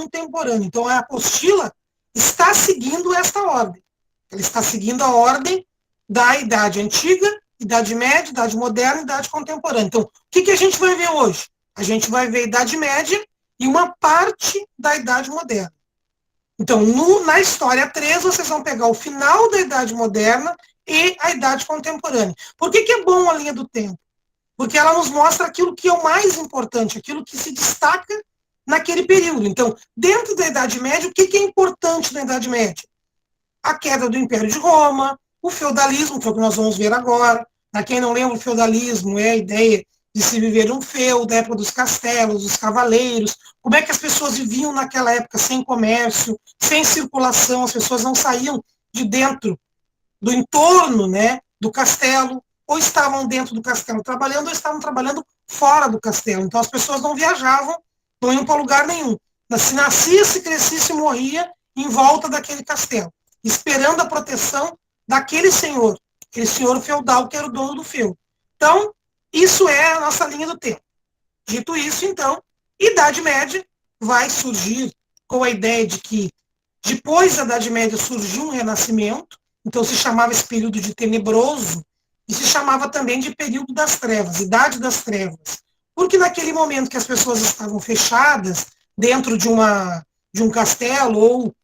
contemporânea. Então, a apostila está seguindo esta ordem. Ela está seguindo a ordem da Idade Antiga, Idade Média, Idade Moderna e Idade Contemporânea. Então, o que a gente vai ver hoje? A gente vai ver a Idade Média e uma parte da Idade Moderna. Então, na História 3, vocês vão pegar o final da Idade Moderna e a Idade Contemporânea. Por que é bom a linha do tempo? Porque ela nos mostra aquilo que é o mais importante, aquilo que se destaca naquele período. Então, dentro da Idade Média, o que é importante na Idade Média? A queda do Império de Roma, o feudalismo, que é o que nós vamos ver agora. Para quem não lembra, o feudalismo é a ideia de se viver um feudo, da época dos castelos, dos cavaleiros, como é que as pessoas viviam naquela época sem comércio, sem circulação, as pessoas não saíam de dentro do entorno, né, do castelo, ou estavam dentro do castelo trabalhando, ou estavam trabalhando fora do castelo. Então as pessoas não viajavam, não iam para lugar nenhum. Se nascia, se crescia, se morria em volta daquele castelo, esperando a proteção daquele senhor, aquele senhor feudal que era o dono do feudo. Então, isso é a nossa linha do tempo. Dito isso, então, Idade Média vai surgir com a ideia de que depois da Idade Média surgiu um renascimento, então se chamava esse período de tenebroso, e se chamava também de período das trevas, Idade das Trevas. Porque naquele momento que as pessoas estavam fechadas dentro de um castelo ou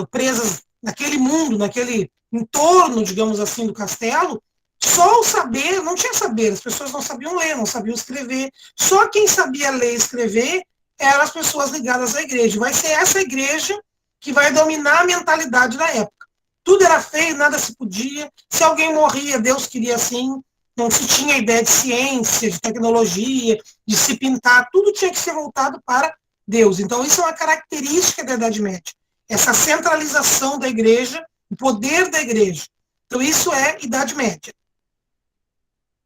presas naquele mundo, naquele entorno, digamos assim, do castelo, só o saber, não tinha saber, as pessoas não sabiam ler, não sabiam escrever. Só quem sabia ler e escrever eram as pessoas ligadas à igreja. Vai ser essa igreja que vai dominar a mentalidade da época. Tudo era feio, nada se podia. Se alguém morria, Deus queria assim. Não se tinha ideia de ciência, de tecnologia, de se pintar. Tudo tinha que ser voltado para Deus. Então, isso é uma característica da Idade Média. Essa centralização da igreja, o poder da igreja. Então, isso é Idade Média.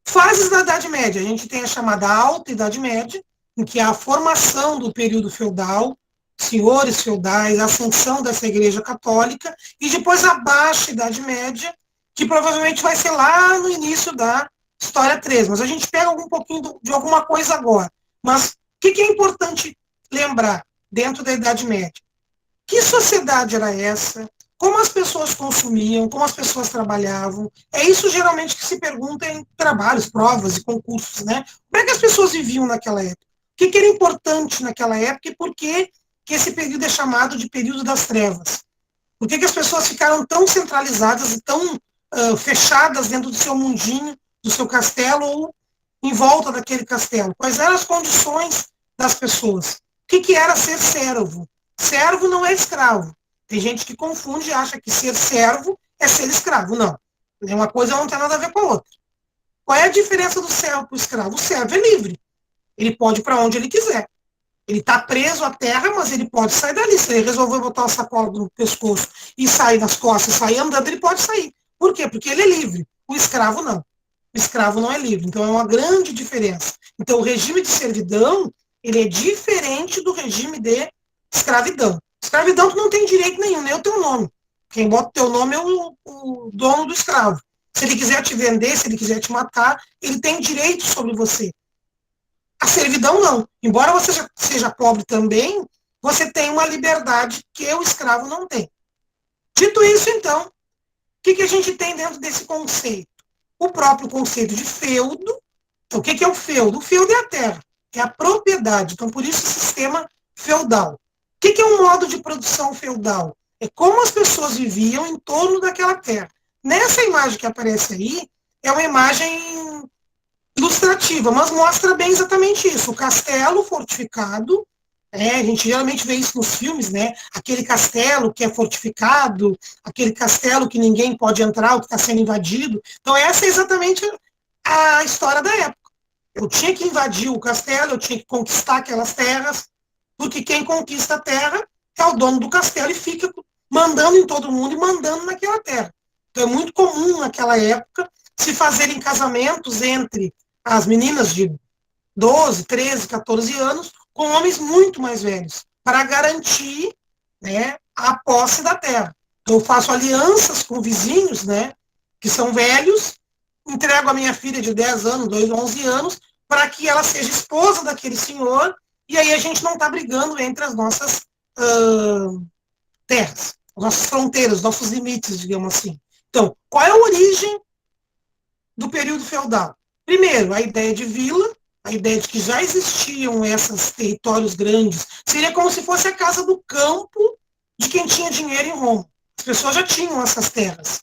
Fases da Idade Média. A gente tem a chamada Alta Idade Média, em que há a formação do período feudal, senhores feudais, a ascensão dessa igreja católica, e depois a Baixa Idade Média, que provavelmente vai ser lá no início da História 3. Mas a gente pega um pouquinho de alguma coisa agora. Mas o que é importante lembrar dentro da Idade Média? Que sociedade era essa? Como as pessoas consumiam, como as pessoas trabalhavam. É isso geralmente que se pergunta em trabalhos, provas e concursos, né? Como é que as pessoas viviam naquela época? O que era importante naquela época e por que esse período é chamado de período das trevas? Por que as pessoas ficaram tão centralizadas e tão fechadas dentro do seu mundinho, do seu castelo ou em volta daquele castelo? Quais eram as condições das pessoas? O que era ser servo? Servo não é escravo. Tem gente que confunde e acha que ser servo é ser escravo. Não. Uma coisa não tem nada a ver com a outra. Qual é a diferença do servo para o escravo? O servo é livre. Ele pode ir para onde ele quiser. Ele está preso à terra, mas ele pode sair dali. Se ele resolver botar uma sacola no pescoço e sair nas costas, sair andando, ele pode sair. Por quê? Porque ele é livre. O escravo não. O escravo não é livre. Então, é uma grande diferença. Então, o regime de servidão, ele é diferente do regime de escravidão. Escravidão, tu não tem direito nenhum, nem o teu nome. Quem bota o teu nome é o dono do escravo. Se ele quiser te vender, se ele quiser te matar, ele tem direito sobre você. A servidão não. Embora você seja pobre também, você tem uma liberdade que o escravo não tem. Dito isso, então, o que a gente tem dentro desse conceito? O próprio conceito de feudo. Então, o que é o feudo? O feudo é a terra, é a propriedade. Então, por isso o sistema feudal. O que é um modo de produção feudal? É como as pessoas viviam em torno daquela terra. Nessa imagem que aparece aí, é uma imagem ilustrativa, mas mostra bem exatamente isso. O castelo fortificado, a gente geralmente vê isso nos filmes, né? Aquele castelo que é fortificado, aquele castelo que ninguém pode entrar, ou que está sendo invadido. Então, essa é exatamente a história da época. Eu tinha que invadir o castelo, eu tinha que conquistar aquelas terras, porque quem conquista a terra é o dono do castelo e fica mandando em todo mundo e mandando naquela terra. Então, é muito comum naquela época se fazerem casamentos entre as meninas de 12, 13, 14 anos com homens muito mais velhos, para garantir, né, a posse da terra. Então, eu faço alianças com vizinhos, né, que são velhos, entrego a minha filha de 10 anos, 11 anos, para que ela seja esposa daquele senhor, e aí a gente não está brigando entre as nossas terras, nossas fronteiras, nossos limites, digamos assim. Então, qual é a origem do período feudal? Primeiro, a ideia de vila, a ideia de que já existiam esses territórios grandes, seria como se fosse a casa do campo de quem tinha dinheiro em Roma. As pessoas já tinham essas terras.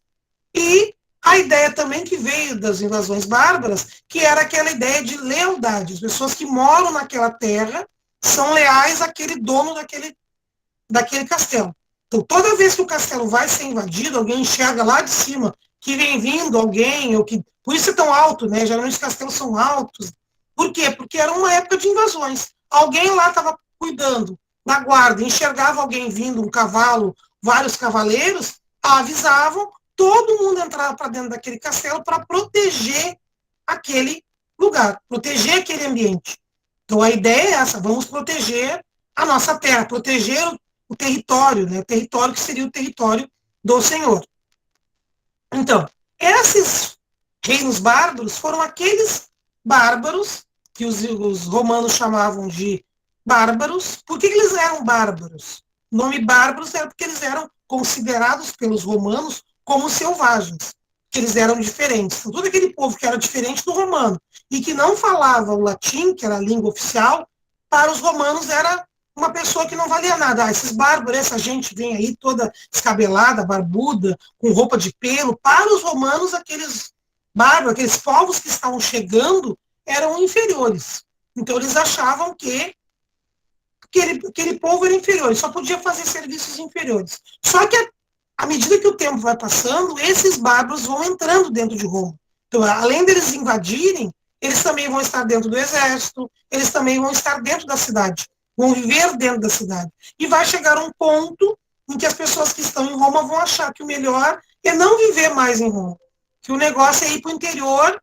E a ideia também que veio das invasões bárbaras, que era aquela ideia de lealdade. As pessoas que moram naquela terra são leais àquele dono daquele castelo. Então, toda vez que o castelo vai ser invadido, alguém enxerga lá de cima que vem vindo alguém, ou que. Por isso é tão alto, né? Geralmente os castelos são altos. Por quê? Porque era uma época de invasões. Alguém lá estava cuidando, na guarda, enxergava alguém vindo, um cavalo, vários cavaleiros, avisavam, todo mundo entrava para dentro daquele castelo para proteger aquele lugar, proteger aquele ambiente. Então a ideia é essa, vamos proteger a nossa terra, proteger o território, né? O território que seria o território do Senhor. Então, esses reinos bárbaros foram aqueles bárbaros que os romanos chamavam de bárbaros. Por que eles eram bárbaros? O nome bárbaros era porque eles eram considerados pelos romanos como selvagens, que eles eram diferentes. Então, todo aquele povo que era diferente do romano e que não falava o latim, que era a língua oficial, para os romanos era uma pessoa que não valia nada. Ah, esses bárbaros, essa gente vem aí toda descabelada, barbuda, com roupa de pelo. Para os romanos, aqueles bárbaros, aqueles povos que estavam chegando, eram inferiores. Então, eles achavam que aquele povo era inferior, só podia fazer serviços inferiores. Só que, à medida que o tempo vai passando, esses bárbaros vão entrando dentro de Roma. Então, além deles invadirem, eles também vão estar dentro do exército, eles também vão estar dentro da cidade, vão viver dentro da cidade. E vai chegar um ponto em que as pessoas que estão em Roma vão achar que o melhor é não viver mais em Roma, que o negócio é ir para o interior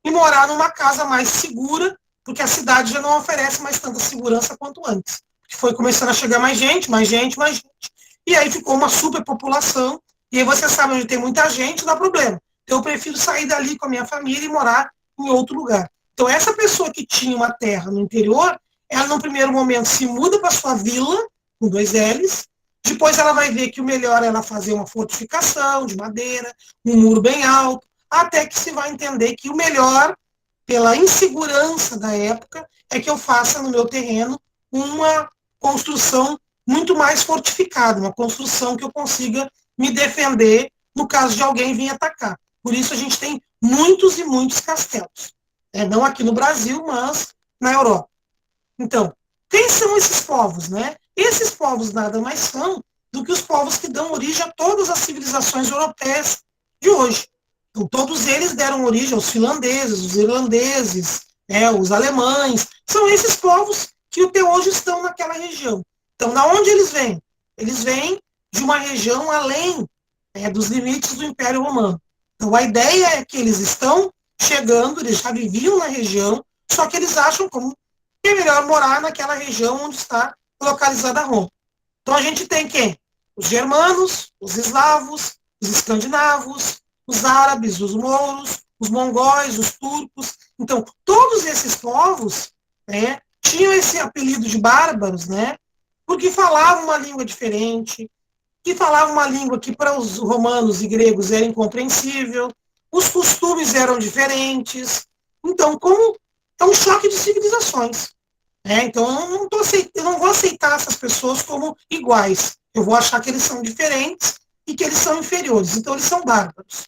e morar numa casa mais segura, porque a cidade já não oferece mais tanta segurança quanto antes. Foi começando a chegar mais gente, mais gente, mais gente. E aí ficou uma superpopulação, e aí você sabe, onde tem muita gente, dá problema. Então eu prefiro sair dali com a minha família e morar em outro lugar. Então essa pessoa que tinha uma terra no interior, ela no primeiro momento se muda para sua vila, com 2 L's, depois ela vai ver que o melhor é ela fazer uma fortificação de madeira, um muro bem alto, até que se vai entender que o melhor, pela insegurança da época, é que eu faça no meu terreno uma construção muito mais fortificada, uma construção que eu consiga me defender no caso de alguém vir atacar. Por isso a gente tem muitos e muitos castelos. Não aqui no Brasil, mas na Europa. Então, quem são esses povos, né? Esses povos nada mais são do que os povos que dão origem a todas as civilizações europeias de hoje. Então, todos eles deram origem aos finlandeses, os irlandeses, os alemães. São esses povos que até hoje estão naquela região. Então, da onde eles vêm? Eles vêm de uma região além dos limites do Império Romano. Então, a ideia é que eles estão chegando, eles já viviam na região, só que eles acham como que é melhor morar naquela região onde está localizada Roma. Então, a gente tem quem? Os germanos, os eslavos, os escandinavos, os árabes, os mouros, os mongóis, os turcos. Então, todos esses povos tinham esse apelido de bárbaros, porque falavam uma língua diferente, que falavam uma língua que para os romanos e gregos era incompreensível, os costumes eram diferentes. Então, como é um choque de civilizações. Então, eu não vou aceitar essas pessoas como iguais. Eu vou achar que eles são diferentes e que eles são inferiores. Então, eles são bárbaros.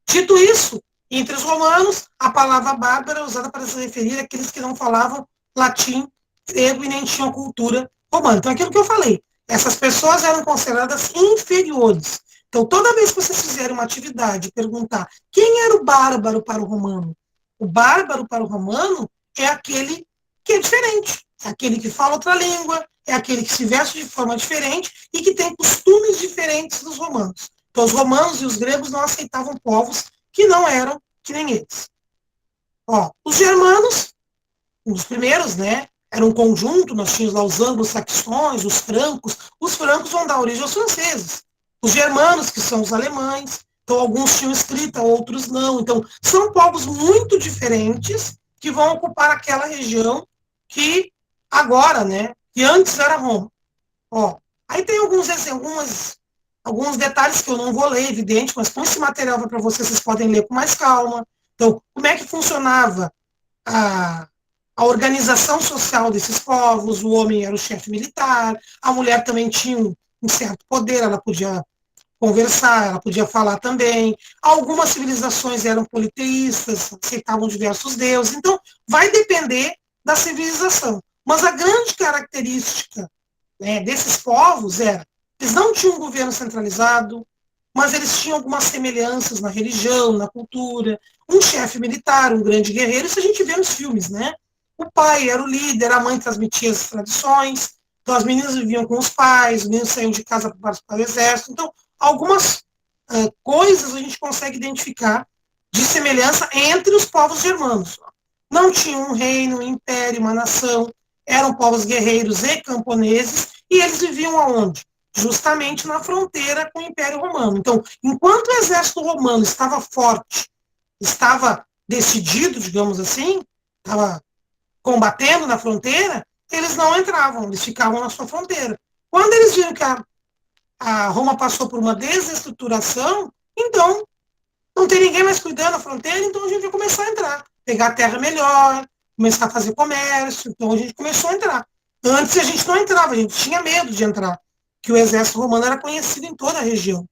Dito isso, entre os romanos, a palavra bárbara é usada para se referir àqueles que não falavam latim, grego e nem tinham cultura romana. Então, aquilo que eu falei, essas pessoas eram consideradas inferiores. Então, toda vez que vocês fizerem uma atividade e perguntar quem era o bárbaro para o romano, o bárbaro para o romano é aquele que é diferente, é aquele que fala outra língua, é aquele que se veste de forma diferente e que tem costumes diferentes dos romanos. Então, os romanos e os gregos não aceitavam povos que não eram que nem eles. Os germanos, os primeiros, era um conjunto, nós tínhamos lá os anglo-saxões, os francos vão dar origem aos franceses. Os germanos, que são os alemães, então alguns tinham escrita, outros não. Então, são povos muito diferentes que vão ocupar aquela região que agora, que antes era Roma. Ó, aí tem alguns detalhes que eu não vou ler, evidente, mas com esse material para vocês podem ler com mais calma. Então, como é que funcionava a, a organização social desses povos? O homem era o chefe militar, a mulher também tinha um certo poder, ela podia conversar, ela podia falar também. Algumas civilizações eram politeístas, aceitavam diversos deuses. Então, vai depender da civilização. Mas a grande característica, né, desses povos era, eles não tinham um governo centralizado, mas eles tinham algumas semelhanças na religião, na cultura. Um chefe militar, um grande guerreiro, isso a gente vê nos filmes, né? O pai era o líder, a mãe transmitia as tradições, então as meninas viviam com os pais, os meninos saíam de casa para participar do exército. Então, algumas coisas a gente consegue identificar de semelhança entre os povos germanos. Não tinham um reino, um império, uma nação, eram povos guerreiros e camponeses, e eles viviam aonde? Justamente na fronteira com o Império Romano. Então, enquanto o exército romano estava forte, estava decidido, digamos assim, estava combatendo na fronteira, eles não entravam, eles ficavam na sua fronteira. Quando eles viram que a Roma passou por uma desestruturação, então não tem ninguém mais cuidando da fronteira, então a gente vai começar a entrar, pegar terra melhor, começar a fazer comércio, então a gente começou a entrar. Antes a gente não entrava, a gente tinha medo de entrar, que o exército romano era conhecido em toda a região.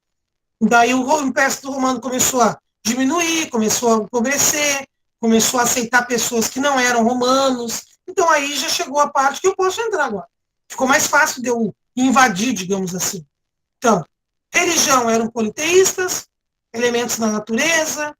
Daí o exército romano começou a diminuir, começou a empobrecer, começou a aceitar pessoas que não eram romanos. Então aí já chegou a parte que eu posso entrar agora. Ficou mais fácil de eu invadir, digamos assim. Então, religião eram politeístas, elementos da natureza,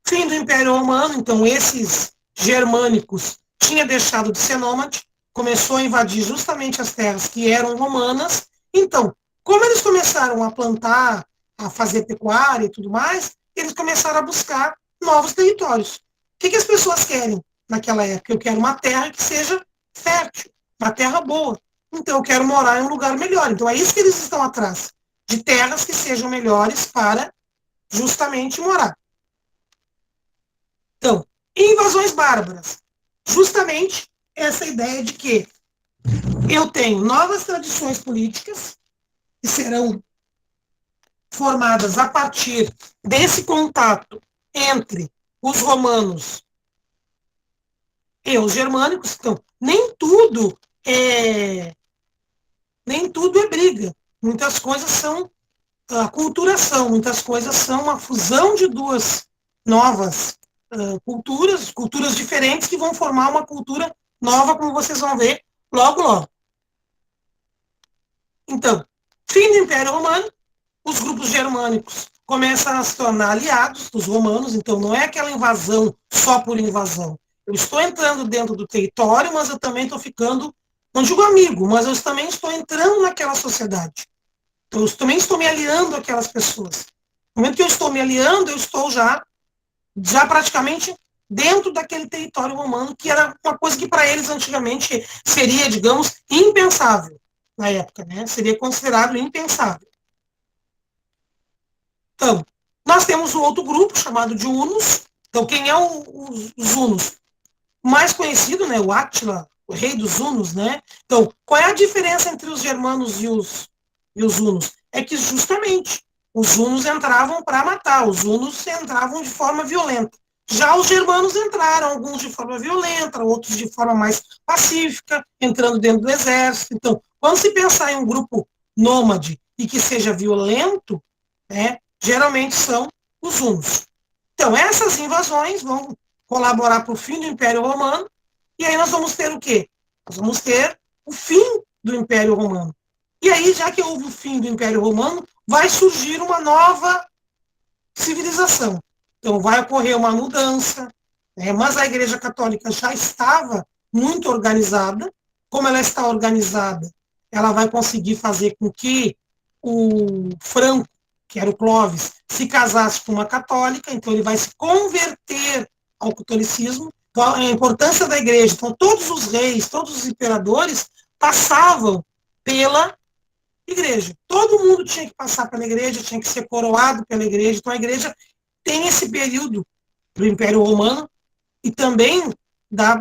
fim do Império Romano, então esses germânicos tinha deixado de ser nômade, começou a invadir justamente as terras que eram romanas. Então, como eles começaram a plantar, a fazer pecuária e tudo mais, eles começaram a buscar novos territórios. O que as pessoas querem naquela época? Eu quero uma terra que seja fértil, uma terra boa. Então, eu quero morar em um lugar melhor. Então, é isso que eles estão atrás, de terras que sejam melhores para justamente morar. Então, invasões bárbaras. Justamente essa ideia de que eu tenho novas tradições políticas que serão formadas a partir desse contato entre os romanos e os germânicos. Então, nem tudo é briga. Muitas coisas são aculturação, muitas coisas são uma fusão de duas novas culturas diferentes que vão formar uma cultura nova, como vocês vão ver logo, logo. Então, fim do Império Romano, os grupos germânicos começam a se tornar aliados dos romanos, então não é aquela invasão só por invasão. Eu estou entrando dentro do território, mas eu também estou ficando, não digo amigo, mas eu também estou entrando naquela sociedade. Então, eu também estou me aliando àquelas pessoas. No momento que eu estou me aliando, eu estou já praticamente dentro daquele território romano, que era uma coisa que para eles antigamente seria, digamos, impensável na época, né? Seria considerado impensável. Então, nós temos um outro grupo chamado de hunos. Então, quem é os hunos? O mais conhecido, né, o Átila, o rei dos hunos, né? Então, qual é a diferença entre os germanos e os hunos? É que justamente os hunos entravam para matar, os hunos entravam de forma violenta. Já os germanos entraram, alguns de forma violenta, outros de forma mais pacífica, entrando dentro do exército. Então, quando se pensar em um grupo nômade e que seja violento, né, geralmente são os hunos. Então, essas invasões vão colaborar para o fim do Império Romano, e aí nós vamos ter o quê? Nós vamos ter o fim do Império Romano. E aí, já que houve o fim do Império Romano, vai surgir uma nova civilização. Então, vai ocorrer uma mudança, né? Mas a Igreja Católica já estava muito organizada. Como ela está organizada, ela vai conseguir fazer com que o Franco, que era o Clovis, se casasse com uma católica, então ele vai se converter ao catolicismo. Então, a importância da igreja. Então, todos os reis, todos os imperadores passavam pela igreja. Todo mundo tinha que passar pela igreja, tinha que ser coroado pela igreja. Então, a igreja tem esse período do Império Romano e também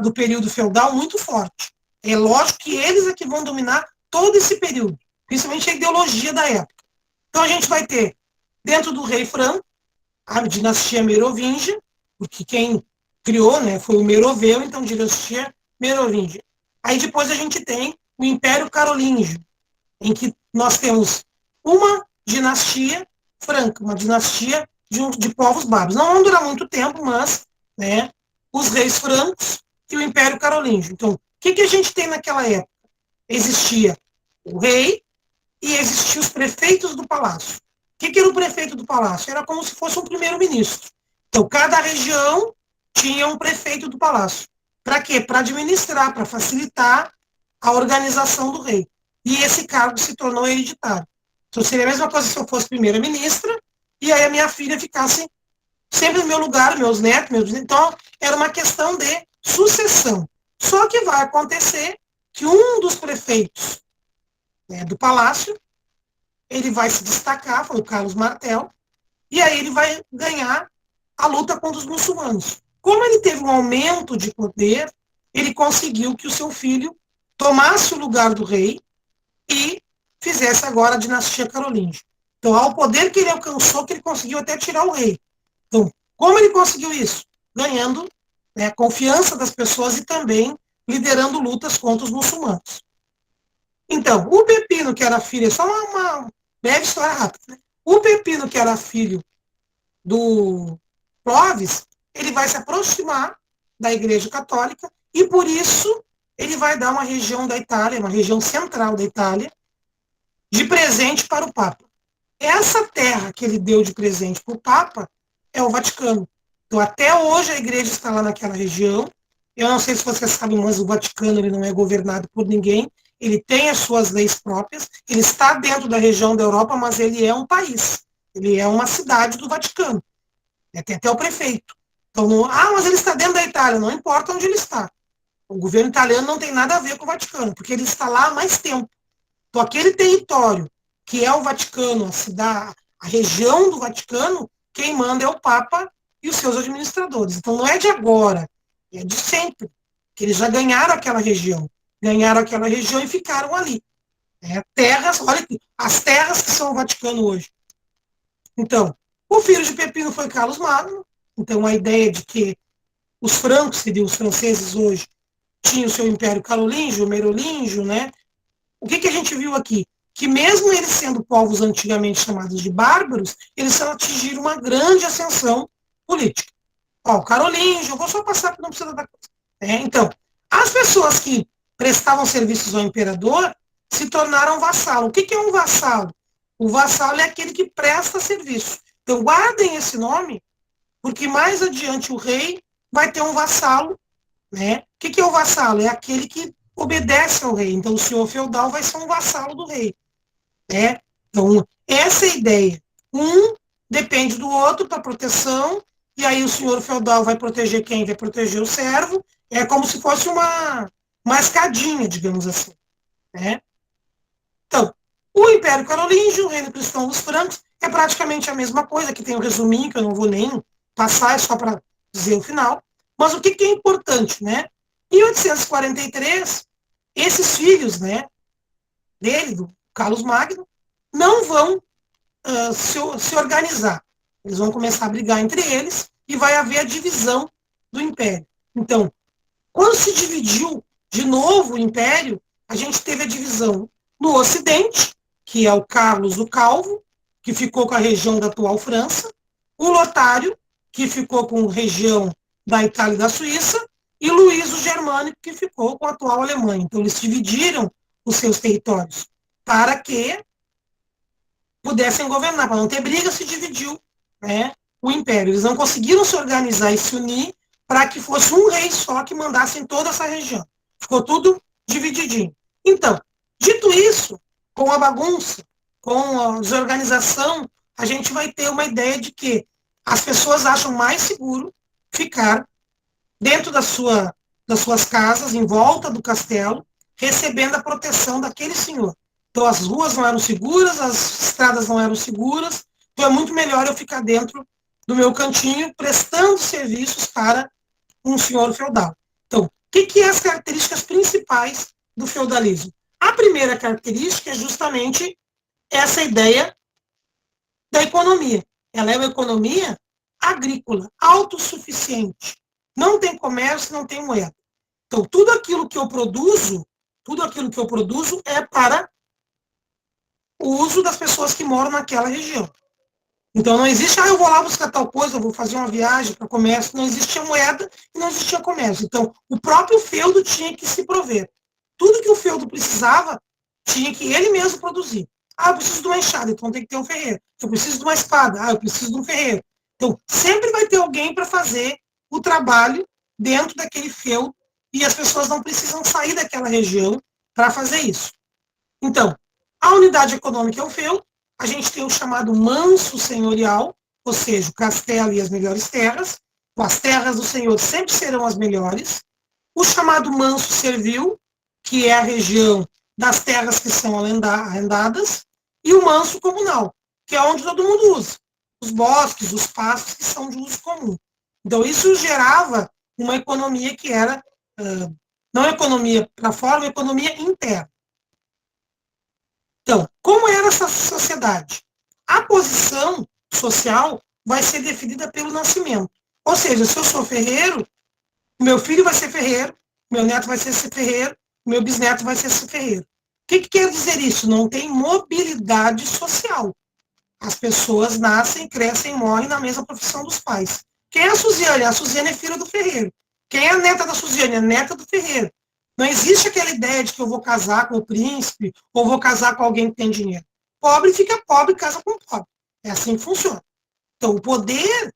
do período feudal muito forte. É lógico que eles é que vão dominar todo esse período, principalmente a ideologia da época. Então a gente vai ter, dentro do rei Franco, a dinastia Merovingia, porque quem criou, né, foi o Meroveu, então dinastia Merovingia. Aí depois a gente tem o Império Carolíngio, em que nós temos uma dinastia franca, uma dinastia de povos bárbaros. Não vão durar muito tempo, mas, né, os reis francos e o Império Carolíngio. Então, o que a gente tem naquela época? Existia o rei e existiam os prefeitos do palácio. O que era o prefeito do palácio? Era como se fosse um primeiro-ministro. Então, cada região tinha um prefeito do palácio. Para quê? Para administrar, para facilitar a organização do rei. E esse cargo se tornou hereditário. Então, seria a mesma coisa se eu fosse primeira-ministra e aí a minha filha ficasse sempre no meu lugar, meus netos. Então, era uma questão de sucessão. Só que vai acontecer que um dos prefeitos, né, do palácio, ele vai se destacar, foi o Carlos Martel, e aí ele vai ganhar a luta contra os muçulmanos. Como ele teve um aumento de poder, ele conseguiu que o seu filho tomasse o lugar do rei e fizesse agora a dinastia carolíngia. Então, ao poder que ele alcançou, que ele conseguiu até tirar o rei. Então, como ele conseguiu isso? Ganhando, né, a confiança das pessoas e também liderando lutas contra os muçulmanos. Então, o Pepino, que era filho, só uma breve história rápida, né? O Pepino, que era filho do Clovis, ele vai se aproximar da Igreja Católica e, por isso, ele vai dar uma região da Itália, uma região central da Itália, de presente para o Papa. Essa terra que ele deu de presente para o Papa é o Vaticano. Então, até hoje, a igreja está lá naquela região. Eu não sei se vocês sabem, mas o Vaticano ele não é governado por ninguém. Ele tem as suas leis próprias. Ele está dentro da região da Europa, mas ele é um país. Ele é uma cidade do Vaticano. Tem até o prefeito. Então, mas ele está dentro da Itália. Não importa onde ele está. O governo italiano não tem nada a ver com o Vaticano, porque ele está lá há mais tempo. Então, aquele território que é o Vaticano, a região do Vaticano, quem manda é o Papa e os seus administradores. Então, não é de agora, é de sempre, que eles já ganharam aquela região. Ganharam aquela região e ficaram ali. Terras, olha aqui, as terras que são o Vaticano hoje. Então, o filho de Pepino foi Carlos Magno. Então, a ideia de que os francos, seriam os franceses hoje, tinham o seu império carolíngio, merolíngio, né? O que a gente viu aqui? Que mesmo eles sendo povos antigamente chamados de bárbaros, eles atingiram uma grande ascensão política. O carolíngio, eu vou só passar porque não precisa da coisa. Então, as pessoas que prestavam serviços ao imperador se tornaram vassalo. O que é um vassalo? O vassalo é aquele que presta serviço. Então, guardem esse nome, porque mais adiante o rei vai ter um vassalo, né? O que é o vassalo? É aquele que obedece ao rei. Então, o senhor feudal vai ser um vassalo do rei. Né? Então, essa é a ideia. Um depende do outro para proteção, e aí o senhor feudal vai proteger quem? Vai proteger o servo. É como se fosse uma escadinha, digamos assim. Né? Então, o Império Carolíngio, o Reino Cristão dos Francos, é praticamente a mesma coisa, que tem um resuminho que eu não vou nem passar, é só para dizer o final. Mas o que é importante, né? Em 843, esses filhos, né, dele, do Carlos Magno, não vão se organizar. Eles vão começar a brigar entre eles e vai haver a divisão do império. Então, quando se dividiu de novo o império, a gente teve a divisão no Ocidente, que é o Carlos o Calvo, que ficou com a região da atual França, o Lotário, que ficou com a região da Itália e da Suíça, e Luís o Germânico, que ficou com a atual Alemanha. Então, eles dividiram os seus territórios para que pudessem governar. Para não ter briga, se dividiu, né, o império. Eles não conseguiram se organizar e se unir para que fosse um rei só que mandasse em toda essa região. Ficou tudo divididinho. Então, dito isso, com a bagunça, com a desorganização, a gente vai ter uma ideia de que as pessoas acham mais seguro ficar dentro das suas casas, em volta do castelo, recebendo a proteção daquele senhor. Então, as ruas não eram seguras, as estradas não eram seguras, então é muito melhor eu ficar dentro do meu cantinho, prestando serviços para um senhor feudal. Então, o que são as características principais do feudalismo? A primeira característica é justamente essa ideia da economia. Ela é uma economia agrícola, autossuficiente. Não tem comércio, não tem moeda. Então, tudo aquilo que eu produzo é para o uso das pessoas que moram naquela região. Então, não existe, eu vou lá buscar tal coisa, eu vou fazer uma viagem para comércio. Não existia moeda e não existia comércio. Então, o próprio feudo tinha que se prover. Tudo que o feudo precisava, tinha que ele mesmo produzir. Eu preciso de uma enxada, então tem que ter um ferreiro. Eu preciso de uma espada, eu preciso de um ferreiro. Então, sempre vai ter alguém para fazer o trabalho dentro daquele feudo e as pessoas não precisam sair daquela região para fazer isso. Então, a unidade econômica é o feudo, a gente tem o chamado manso senhorial, ou seja, o castelo e as melhores terras. As terras do senhor sempre serão as melhores. O chamado manso servil, que é a região das terras que são arrendadas, e o manso comunal, que é onde todo mundo usa. Os bosques, os pastos que são de uso comum. Então, isso gerava uma economia que era, não economia para fora, uma economia interna. Então, como era essa sociedade? A posição social vai ser definida pelo nascimento. Ou seja, se eu sou ferreiro, meu filho vai ser ferreiro, meu neto vai ser ferreiro, meu bisneto vai ser ferreiro. O que quer dizer isso? Não tem mobilidade social. As pessoas nascem, crescem e morrem na mesma profissão dos pais. Quem é a Suziane? A Suziane é filha do ferreiro. Quem é a neta da Suziane? É neta do ferreiro. Não existe aquela ideia de que eu vou casar com o príncipe ou vou casar com alguém que tem dinheiro. Pobre fica pobre e casa com pobre. É assim que funciona. Então, o poder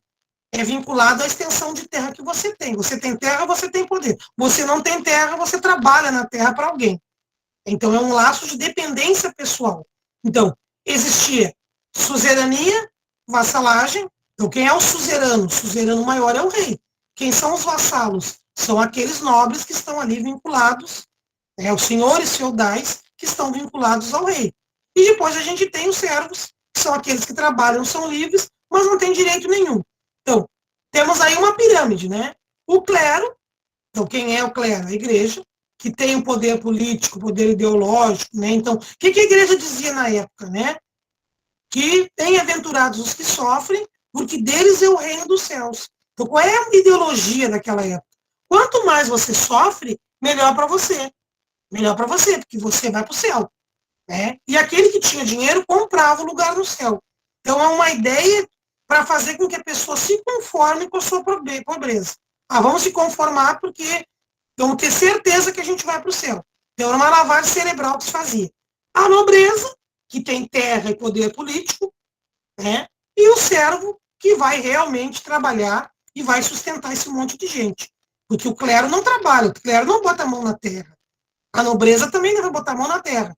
é vinculado à extensão de terra que você tem. Você tem terra, você tem poder. Você não tem terra, você trabalha na terra para alguém. Então, é um laço de dependência pessoal. Então, existia suzerania, vassalagem. Então, quem é o suzerano? O suzerano maior é o rei. Quem são os vassalos? São aqueles nobres que estão ali vinculados, os senhores feudais que estão vinculados ao rei. E depois a gente tem os servos, que são aqueles que trabalham, são livres, mas não têm direito nenhum. Então, temos aí uma pirâmide, né? O clero, então quem é o clero? A igreja, que tem o poder político, poder ideológico, né? Então, o que a igreja dizia na época, né? Que bem-aventurados os que sofrem, porque deles é o reino dos céus. Então, qual é a ideologia daquela época? Quanto mais você sofre, melhor para você. Melhor para você, porque você vai para o céu. Né? E aquele que tinha dinheiro comprava o lugar no céu. Então, é uma ideia para fazer com que a pessoa se conforme com a sua pobreza. Vamos se conformar porque vamos ter certeza que a gente vai para o céu. Então, era uma lavagem cerebral que se fazia. A nobreza, que tem terra e poder político, né? E o servo, que vai realmente trabalhar e vai sustentar esse monte de gente. Porque o clero não trabalha, o clero não bota a mão na terra. A nobreza também não vai botar a mão na terra.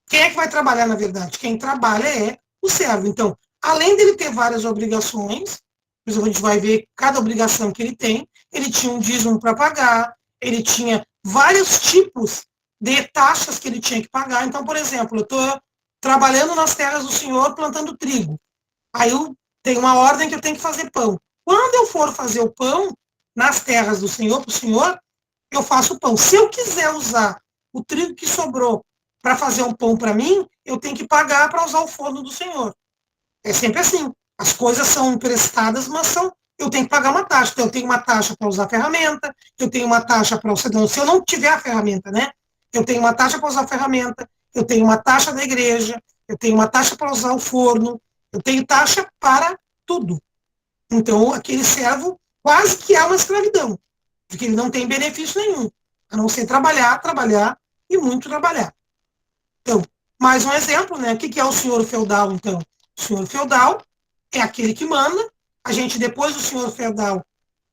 Quem é que vai trabalhar, na verdade? Quem trabalha é o servo. Então, além dele ter várias obrigações, por exemplo, a gente vai ver cada obrigação que ele tinha um dízimo para pagar, ele tinha vários tipos de taxas que ele tinha que pagar. Então, por exemplo, eu estou trabalhando nas terras do senhor plantando trigo. Aí eu tenho uma ordem que eu tenho que fazer pão. Quando eu for fazer o pão nas terras do senhor, para o senhor, eu faço o pão. Se eu quiser usar o trigo que sobrou para fazer um pão para mim, eu tenho que pagar para usar o forno do senhor. É sempre assim. As coisas são emprestadas, mas eu tenho que pagar uma taxa. Então, eu tenho uma taxa para usar a ferramenta, eu tenho uma taxa para usar. Se eu não tiver a ferramenta, né? Eu tenho uma taxa para usar a ferramenta, eu tenho uma taxa da igreja, eu tenho uma taxa para usar o forno, eu tenho taxa para tudo. Então, aquele servo quase que é uma escravidão, porque ele não tem benefício nenhum, a não ser trabalhar, trabalhar e muito trabalhar. Então, mais um exemplo, né? O que é o senhor feudal, então? O senhor feudal é aquele que manda. A gente, depois do senhor feudal,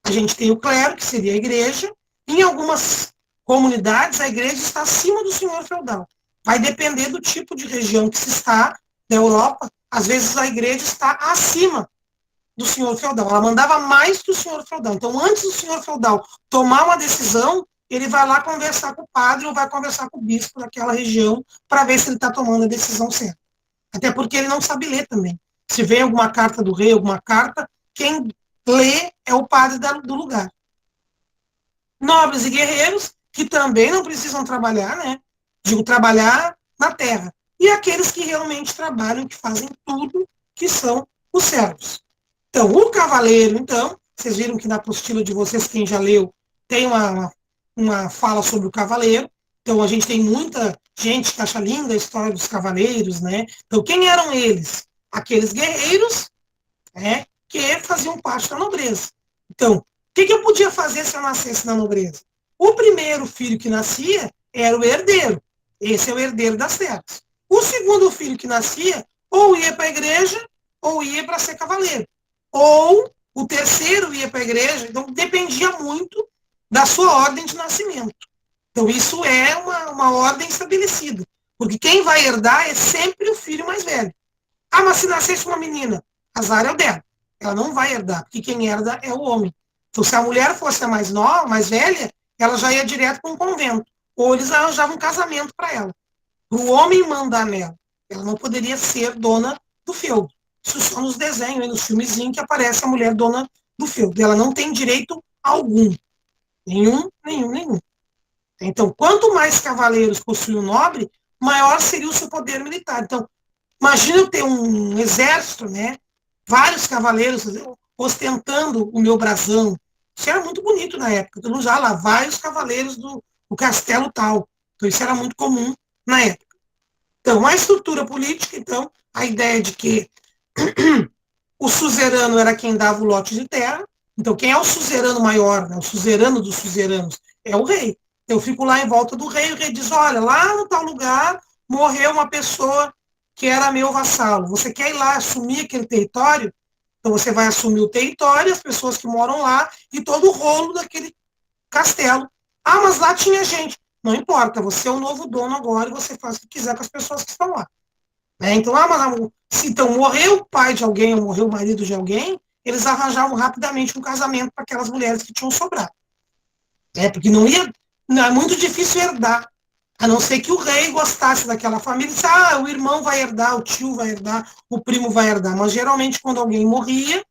a gente tem o clero, que seria a igreja. Em algumas comunidades, a igreja está acima do senhor feudal. Vai depender do tipo de região que se está, da Europa. Às vezes, a igreja está acima do senhor feudal. Ela mandava mais que o senhor feudal. Então, antes do senhor feudal tomar uma decisão, ele vai lá conversar com o padre ou vai conversar com o bispo daquela região para ver se ele está tomando a decisão certa. Até porque ele não sabe ler também. Se vem alguma carta do rei, alguma carta, quem lê é o padre do lugar. Nobres e guerreiros, que também não precisam trabalhar, né? Digo, trabalhar na terra. E aqueles que realmente trabalham, que fazem tudo, que são os servos. Então, o cavaleiro, então, vocês viram que na apostila de vocês, quem já leu, tem uma fala sobre o cavaleiro. Então, a gente tem muita gente que acha linda a história dos cavaleiros, né? Então, quem eram eles? Aqueles guerreiros, né, que faziam parte da nobreza. Então, o que eu podia fazer se eu nascesse na nobreza? O primeiro filho que nascia era o herdeiro. Esse é o herdeiro das terras. O segundo filho que nascia, ou ia para a igreja, ou ia para ser cavaleiro. Ou o terceiro ia para a igreja. Então, dependia muito da sua ordem de nascimento. Então, isso é uma ordem estabelecida. Porque quem vai herdar é sempre o filho mais velho. Ah, mas se nascesse uma menina, azar é o dela. Ela não vai herdar, porque quem herda é o homem. Então, se a mulher fosse a mais nova, mais velha, ela já ia direto para um convento. Ou eles arranjavam um casamento para ela. Para o homem mandar nela. Ela não poderia ser dona do feudo. Isso só nos desenhos, nos filmezinhos, que aparece a mulher dona do feudo. Ela não tem direito algum. Nenhum. Então, quanto mais cavaleiros possui o nobre, maior seria o seu poder militar. Então, imagina eu ter um exército, né? Vários cavaleiros ostentando o meu brasão. Isso era muito bonito na época. Então, já lá, vários cavaleiros do castelo tal. Então, isso era muito comum na época. Então, a estrutura política, então, a ideia de que o suzerano era quem dava o lote de terra. Então, quem é o suzerano maior, né? O suzerano dos suzeranos, é o rei. Eu fico lá em volta do rei, o rei diz, olha, lá no tal lugar morreu uma pessoa que era meu vassalo. Você quer ir lá assumir aquele território? Então você vai assumir o território, as pessoas que moram lá e todo o rolo daquele castelo. Ah, mas lá tinha gente. Não importa, você é o novo dono agora e você faz o que quiser com as pessoas que estão lá. Então, mas se então morreu o pai de alguém ou morreu o marido de alguém, eles arranjavam rapidamente um casamento para aquelas mulheres que tinham sobrado. Porque não é muito difícil herdar. A não ser que o rei gostasse daquela família e disse, o irmão vai herdar, o tio vai herdar, o primo vai herdar. Mas geralmente, quando alguém morria,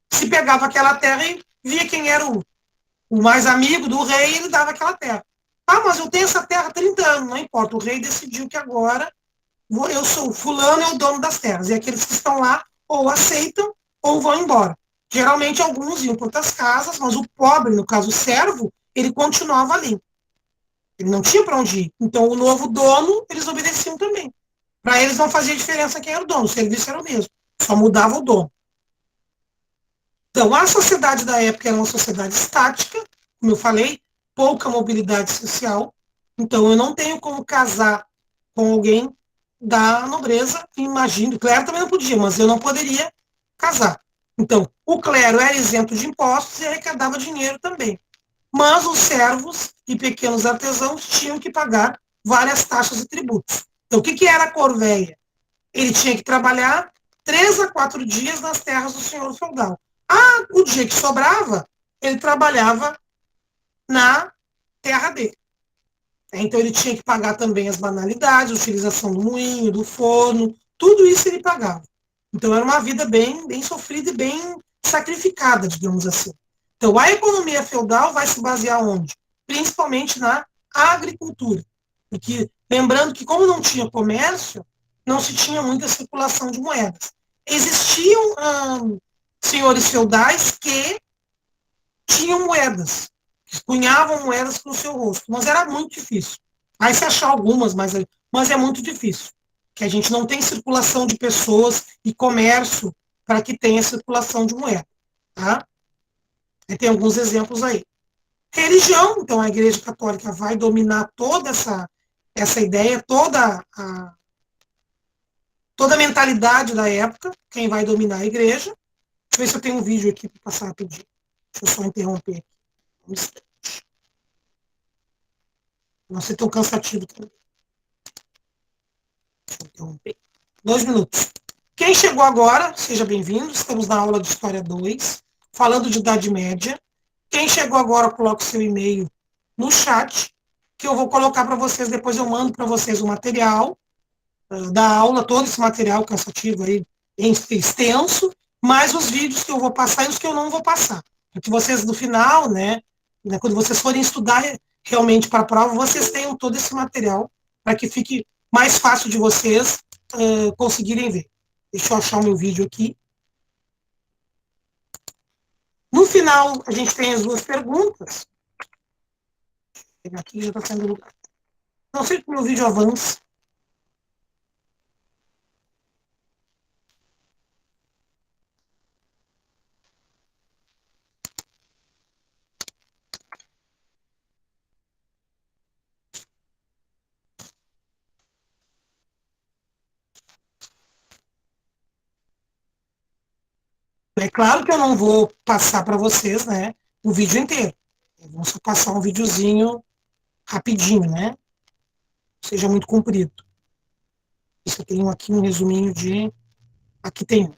se pegava aquela terra e via quem era o mais amigo do rei e ele dava aquela terra. Ah, mas eu tenho essa terra há 30 anos, não importa. O rei decidiu que agora eu sou fulano, é o dono das terras. E aqueles que estão lá ou aceitam ou vão embora. Geralmente, alguns iam para outras casas, mas o pobre, no caso o servo, ele continuava ali. Ele não tinha para onde ir. Então, o novo dono, eles obedeciam também. Para eles não fazia diferença quem era o dono, o serviço era o mesmo. Só mudava o dono. Então, a sociedade da época era uma sociedade estática, como eu falei, pouca mobilidade social. Então, eu não tenho como casar com alguém da nobreza, imagino. O clero também não podia, mas eu não poderia casar. Então, o clero era isento de impostos e arrecadava dinheiro também. Mas os servos e pequenos artesãos tinham que pagar várias taxas e tributos. Então, o que era a corveia? Ele tinha que trabalhar 3 a 4 dias nas terras do senhor feudal. O dia que sobrava, ele trabalhava na terra dele. Então, ele tinha que pagar também as banalidades, a utilização do moinho, do forno, tudo isso ele pagava. Então, era uma vida bem sofrida e bem sacrificada, digamos assim. Então, a economia feudal vai se basear onde? Principalmente na agricultura. Porque, lembrando que, como não tinha comércio, não se tinha muita circulação de moedas. Existiam senhores feudais que tinham moedas, que cunhavam moedas para o seu rosto, mas era muito difícil. Vai se achar algumas, mas é muito difícil. Que a gente não tem circulação de pessoas e comércio para que tenha circulação de moeda. Tá? Tem alguns exemplos aí. Religião, então a Igreja Católica vai dominar toda essa ideia, toda a mentalidade da época, quem vai dominar a igreja. Deixa eu ver se eu tenho um vídeo aqui para passar rapidinho. Deixa eu só interromper aqui. Um instante. Não ser tão cansativo também. Deixa eu interromper. 2 minutos. Quem chegou agora, seja bem-vindo. Estamos na aula de História 2, falando de Idade Média. Quem chegou agora, coloca o seu e-mail no chat, que eu vou colocar para vocês, depois eu mando para vocês o material da aula, todo esse material cansativo aí, extenso, mais os vídeos que eu vou passar e os que eu não vou passar. Porque vocês, no final, né, quando vocês forem estudar, realmente para a prova, vocês tenham todo esse material para que fique mais fácil de vocês conseguirem ver. Deixa eu achar o meu vídeo aqui. No final, a gente tem as duas perguntas. Vou pegar aqui, já está sendo lugar. Não sei que o meu vídeo avança. É claro que eu não vou passar para vocês, né, o vídeo inteiro. Eu vou só passar um videozinho rapidinho, né? Não seja muito comprido. Isso eu tenho aqui um resuminho de... Aqui tem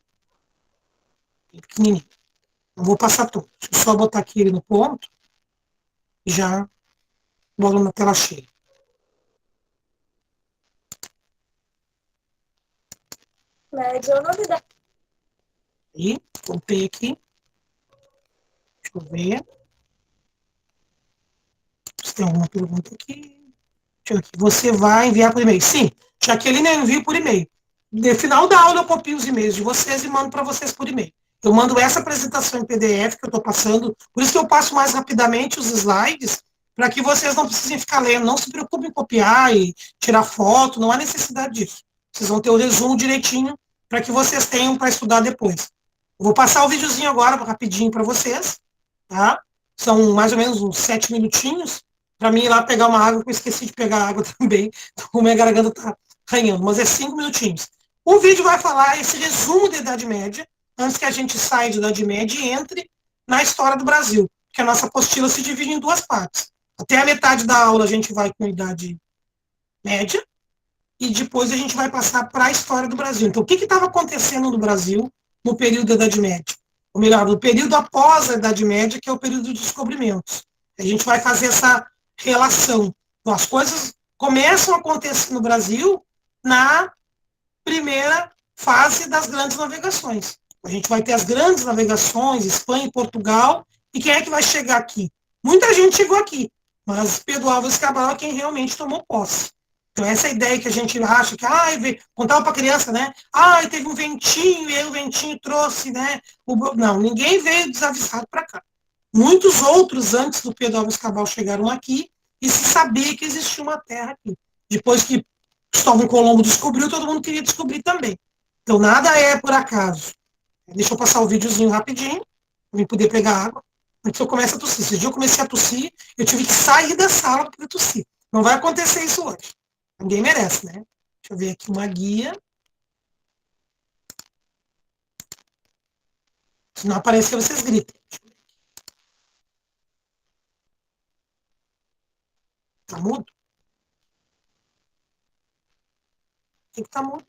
um, pequenininho. Não vou passar todo. Deixa eu só botar aqui ele no ponto e já boto na tela cheia. Média ou novidade. E voltei aqui. Deixa eu ver se tem alguma pergunta aqui. Deixa eu ver aqui. Você vai enviar por e-mail? Sim, Jaqueline, eu envio por e-mail. No final da aula eu copio os e-mails de vocês e mando para vocês por e-mail. Eu mando essa apresentação em PDF que eu estou passando, por isso que eu passo mais rapidamente os slides, para que vocês não precisem ficar lendo. Não se preocupem em copiar e tirar foto, não há necessidade disso. Vocês vão ter o resumo direitinho para que vocês tenham para estudar depois. Eu vou passar o videozinho agora, rapidinho, para vocês. Tá? São mais ou menos uns 7 minutinhos para mim ir lá pegar uma água, que eu esqueci de pegar água também, então minha garganta está arranhando, mas é 5 minutinhos. O vídeo vai falar esse resumo da Idade Média, antes que a gente saia da Idade Média e entre na história do Brasil, porque a nossa apostila se divide em duas partes. Até a metade da aula a gente vai com a Idade Média, e depois a gente vai passar para a história do Brasil. Então, o que estava acontecendo no Brasil no período da Idade Média? Ou melhor, no período após a Idade Média, que é o período dos descobrimentos. A gente vai fazer essa relação. Então, as coisas começam a acontecer no Brasil na primeira fase das grandes navegações. A gente vai ter as grandes navegações, Espanha e Portugal, e quem é que vai chegar aqui? Muita gente chegou aqui, mas Pedro Álvares Cabral é quem realmente tomou posse. Então, essa ideia que a gente acha que, contava para criança, né? Teve um ventinho, e aí o ventinho trouxe, né? Não, ninguém veio desavisado para cá. Muitos outros, antes do Pedro Álvares Cabral, chegaram aqui e se sabia que existia uma terra aqui. Depois que Cristóvão Colombo descobriu, todo mundo queria descobrir também. Então, nada é por acaso. Deixa eu passar o videozinho rapidinho, para eu poder pegar água, antes eu começo a tossir. Esse dia eu comecei a tossir, eu tive que sair da sala para tossir. Não vai acontecer isso hoje. Ninguém merece, né? Deixa eu ver aqui uma guia. Se não aparecer, vocês gritem. Tá mudo? Tem que tá mudo.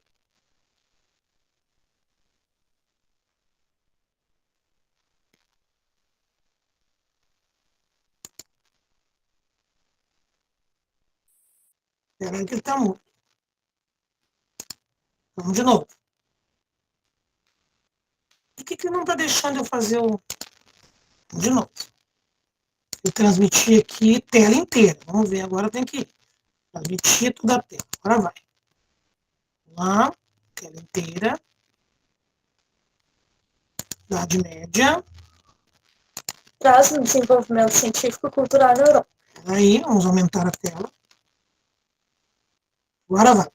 Espera aí que ele tá mudo. Vamos de novo. Por que não tá deixando eu fazer o... De novo. Eu transmiti aqui tela inteira. Vamos ver, agora tem que transmitir toda a tela. Agora vai. Vamos lá, tela inteira. Idade Média. Traz no desenvolvimento científico e cultural na Europa. Aí, vamos aumentar a tela. Agora vai.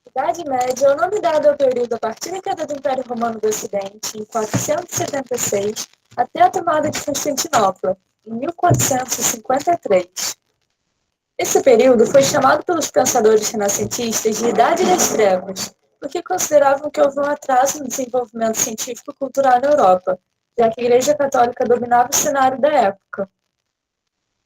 Idade Média é o nome dado ao período a partir da queda do Império Romano do Ocidente, em 476, até a tomada de Constantinopla, em 1453. Esse período foi chamado pelos pensadores renascentistas de Idade das Trevas, porque consideravam que houve um atraso no desenvolvimento científico e cultural na Europa, já que a Igreja Católica dominava o cenário da época.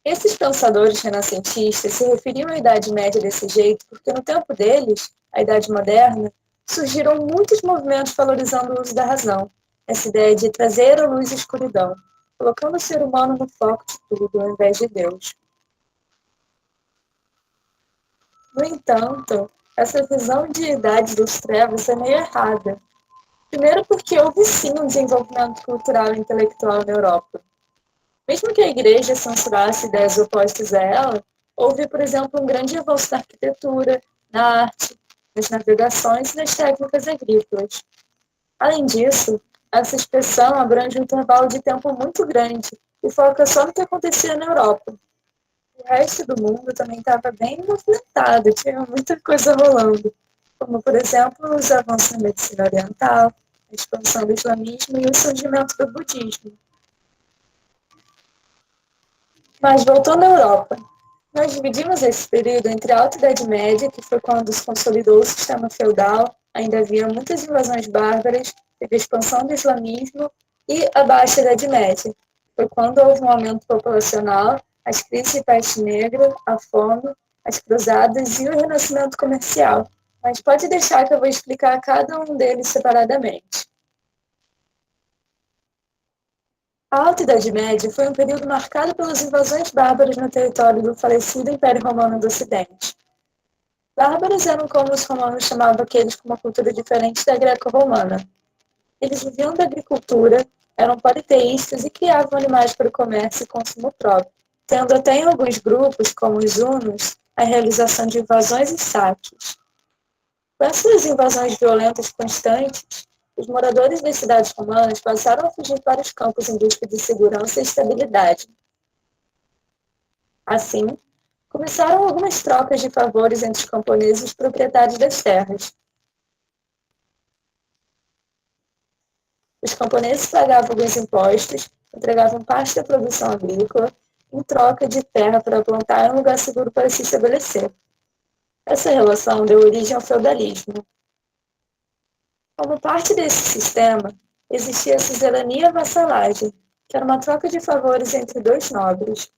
Esses pensadores renascentistas se referiam à Idade Média desse jeito porque, no tempo deles, a Idade Moderna, surgiram muitos movimentos valorizando o uso da razão, essa ideia de trazer a luz e a escuridão, colocando o ser humano no foco de tudo, ao invés de Deus. No entanto, essa visão de Idade das Trevas é meio errada. Primeiro porque houve sim um desenvolvimento cultural e intelectual na Europa. Mesmo que a igreja censurasse ideias opostas a ela, houve, por exemplo, um grande avanço na arquitetura, na arte, nas navegações e nas técnicas agrícolas. Além disso, essa expressão abrange um intervalo de tempo muito grande e foca só no que acontecia na Europa. O resto do mundo também estava bem movimentado, tinha muita coisa rolando, como, por exemplo, os avanços na medicina oriental, a expansão do islamismo e o surgimento do budismo. Mas voltando à Europa, nós dividimos esse período entre a Alta Idade Média, que foi quando se consolidou o sistema feudal, ainda havia muitas invasões bárbaras, teve a expansão do islamismo, e a Baixa Idade Média. Foi quando houve um aumento populacional, as crises de peste negra, a fome, as cruzadas e o renascimento comercial. Mas pode deixar que eu vou explicar cada um deles separadamente. A Alta Idade Média foi um período marcado pelas invasões bárbaras no território do falecido Império Romano do Ocidente. Bárbaros eram como os romanos chamavam aqueles com uma cultura diferente da greco-romana. Eles viviam da agricultura, eram politeístas e criavam animais para o comércio e consumo próprio, tendo até em alguns grupos, como os hunos, a realização de invasões e saques. Com essas invasões violentas constantes, os moradores das cidades romanas passaram a fugir para os campos em busca de segurança e estabilidade. Assim, começaram algumas trocas de favores entre os camponeses e os proprietários das terras. Os camponeses pagavam alguns impostos, entregavam parte da produção agrícola em troca de terra para plantar e um lugar seguro para se estabelecer. Essa relação deu origem ao feudalismo. Como parte desse sistema, existia a suzerania e vassalagem, que era uma troca de favores entre dois nobres.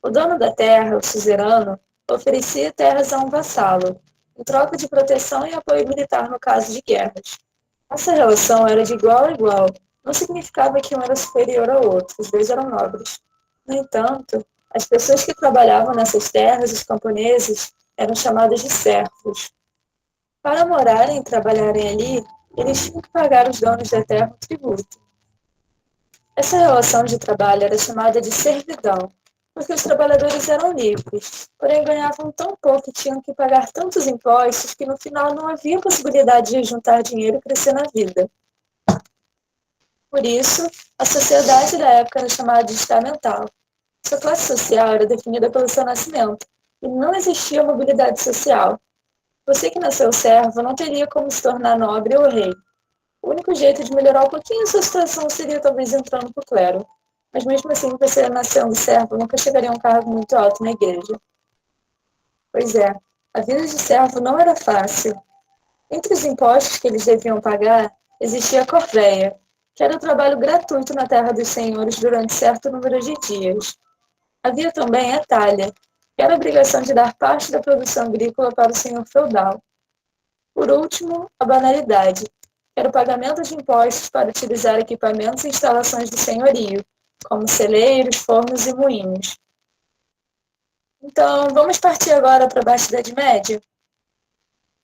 O dono da terra, o suzerano, oferecia terras a um vassalo, em troca de proteção e apoio militar no caso de guerras. Essa relação era de igual a igual, não significava que um era superior ao outro, os dois eram nobres. No entanto, as pessoas que trabalhavam nessas terras, os camponeses, eram chamados de servos. Para morarem e trabalharem ali, eles tinham que pagar os donos da terra um tributo. Essa relação de trabalho era chamada de servidão, porque os trabalhadores eram livres, porém ganhavam tão pouco e tinham que pagar tantos impostos que no final não havia possibilidade de juntar dinheiro e crescer na vida. Por isso, a sociedade da época era chamada de estamental. Sua classe social era definida pelo seu nascimento, e não existia mobilidade social. Você que nasceu servo não teria como se tornar nobre ou rei. O único jeito de melhorar um pouquinho a sua situação seria talvez entrando para o clero. Mas mesmo assim, você nascendo servo nunca chegaria a um cargo muito alto na igreja. Pois é, a vida de servo não era fácil. Entre os impostos que eles deviam pagar, existia a corveia, que era o trabalho gratuito na terra dos senhores durante certo número de dias. Havia também a talha, que era a obrigação de dar parte da produção agrícola para o senhor feudal. Por último, a banalidade, que era o pagamento de impostos para utilizar equipamentos e instalações do senhorio, como celeiros, fornos e moinhos. Então, vamos partir agora para a Baixa Idade Média?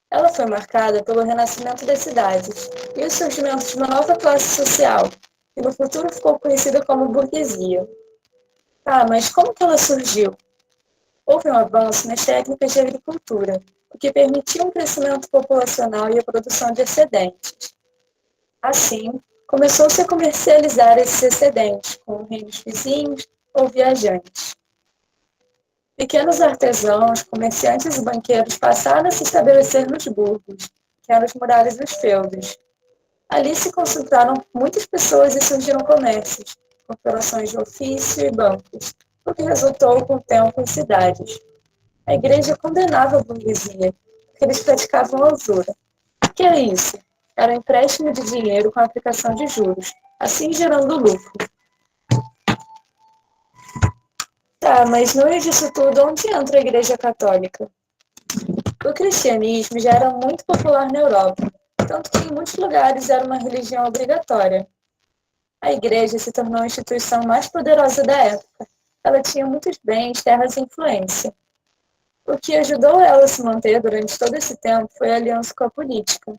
Ela foi marcada pelo renascimento das cidades e o surgimento de uma nova classe social, que no futuro ficou conhecida como burguesia. Ah, mas como que ela surgiu? Houve um avanço nas técnicas de agricultura, o que permitiu um crescimento populacional e a produção de excedentes. Assim, começou-se a comercializar esses excedentes com reinos vizinhos ou viajantes. Pequenos artesãos, comerciantes e banqueiros passaram a se estabelecer nos burgos, que eram as muralhas dos feudos. Ali se concentraram muitas pessoas e surgiram comércios, corporações de ofício e bancos, o que resultou com o tempo em cidades. A igreja condenava a burguesia, porque eles praticavam a usura. O que é isso? Era um empréstimo de dinheiro com a aplicação de juros, assim gerando lucro. Tá, mas no meio disso tudo, onde entra a Igreja Católica? O cristianismo já era muito popular na Europa, tanto que em muitos lugares era uma religião obrigatória. A igreja se tornou a instituição mais poderosa da época. Ela tinha muitos bens, terras e influência. O que ajudou ela a se manter durante todo esse tempo foi a aliança com a política.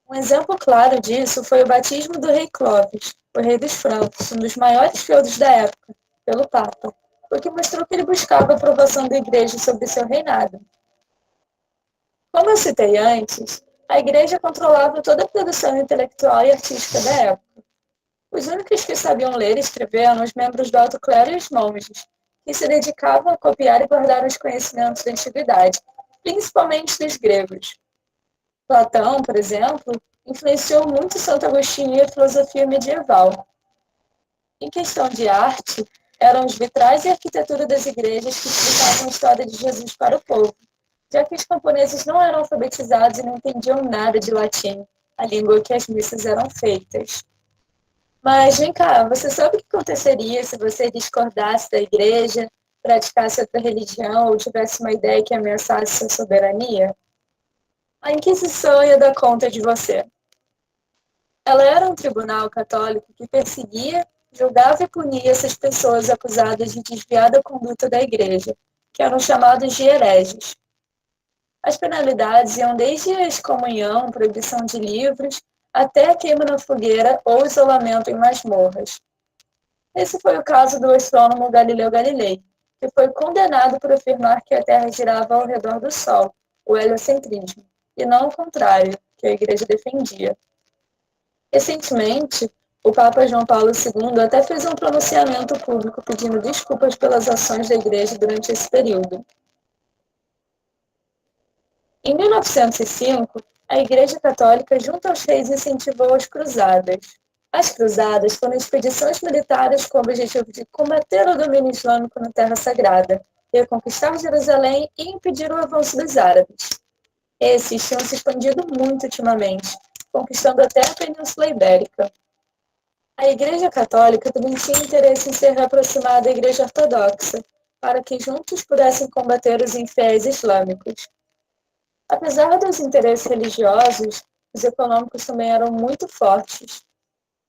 Um exemplo claro disso foi o batismo do rei Clovis, o rei dos francos, um dos maiores feudos da época, pelo Papa, o que mostrou que ele buscava a aprovação da Igreja sobre seu reinado. Como eu citei antes, a Igreja controlava toda a produção intelectual e artística da época. Os únicos que sabiam ler e escrever eram os membros do alto clero e os monges, que se dedicavam a copiar e guardar os conhecimentos da antiguidade, principalmente dos gregos. Platão, por exemplo, influenciou muito Santo Agostinho e a filosofia medieval. Em questão de arte, eram os vitrais e a arquitetura das igrejas que explicavam a história de Jesus para o povo, já que os camponeses não eram alfabetizados e não entendiam nada de latim, a língua que as missas eram feitas. Mas vem cá, você sabe o que aconteceria se você discordasse da igreja, praticasse outra religião ou tivesse uma ideia que ameaçasse sua soberania? A Inquisição ia dar conta de você. Ela era um tribunal católico que perseguia, julgava e punia essas pessoas acusadas de desviar da conduta da igreja, que eram chamados de hereges. As penalidades iam desde a excomunhão, proibição de livros, até a queima na fogueira ou isolamento em masmorras. Esse foi o caso do astrônomo Galileu Galilei, que foi condenado por afirmar que a Terra girava ao redor do Sol, o heliocentrismo, e não o contrário, que a Igreja defendia. Recentemente, o Papa João Paulo II até fez um pronunciamento público pedindo desculpas pelas ações da Igreja durante esse período. Em 1905, a Igreja Católica, junto aos reis, incentivou as cruzadas. As cruzadas foram expedições militares com o objetivo de combater o domínio islâmico na Terra Sagrada, reconquistar Jerusalém e impedir o avanço dos árabes. Esses tinham se expandido muito ultimamente, conquistando até a Península Ibérica. A Igreja Católica também tinha interesse em ser aproximada à Igreja Ortodoxa, para que juntos pudessem combater os infiéis islâmicos. Apesar dos interesses religiosos, os econômicos também eram muito fortes.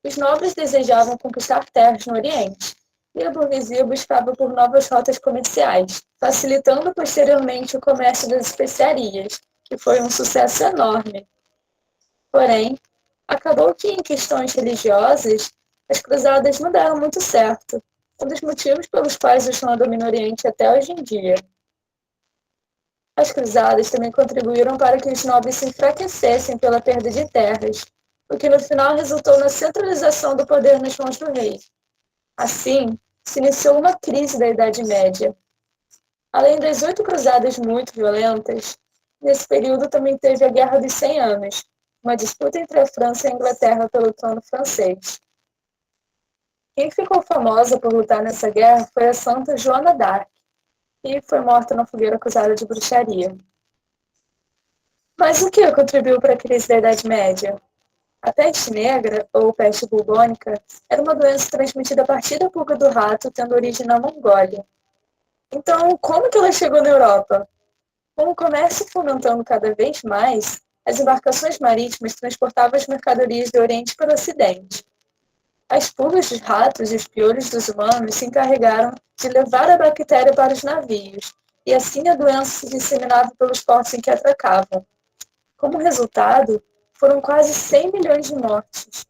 Os nobres desejavam conquistar terras no Oriente, e a burguesia buscava por novas rotas comerciais, facilitando posteriormente o comércio das especiarias, que foi um sucesso enorme. Porém, acabou que, em questões religiosas, as cruzadas não deram muito certo, um dos motivos pelos quais o Islã domina o Oriente até hoje em dia. As cruzadas também contribuíram para que os nobres se enfraquecessem pela perda de terras, o que no final resultou na centralização do poder nas mãos do rei. Assim, se iniciou uma crise da Idade Média. Além das 8 cruzadas muito violentas, nesse período também teve a Guerra dos 100 Anos, uma disputa entre a França e a Inglaterra pelo trono francês. Quem ficou famosa por lutar nessa guerra foi a santa Joana d'Arc, que foi morta na fogueira acusada de bruxaria. Mas o que contribuiu para a crise da Idade Média? A peste negra, ou peste bubônica, era uma doença transmitida a partir da pulga do rato, tendo origem na Mongólia. Então, como que ela chegou na Europa? Com o comércio fomentando cada vez mais, as embarcações marítimas transportavam as mercadorias do Oriente para o Ocidente. As pulgas dos ratos e os piolhos dos humanos se encarregaram de levar a bactéria para os navios, e assim a doença se disseminava pelos portos em que atracavam. Como resultado, foram quase 100 milhões de mortes.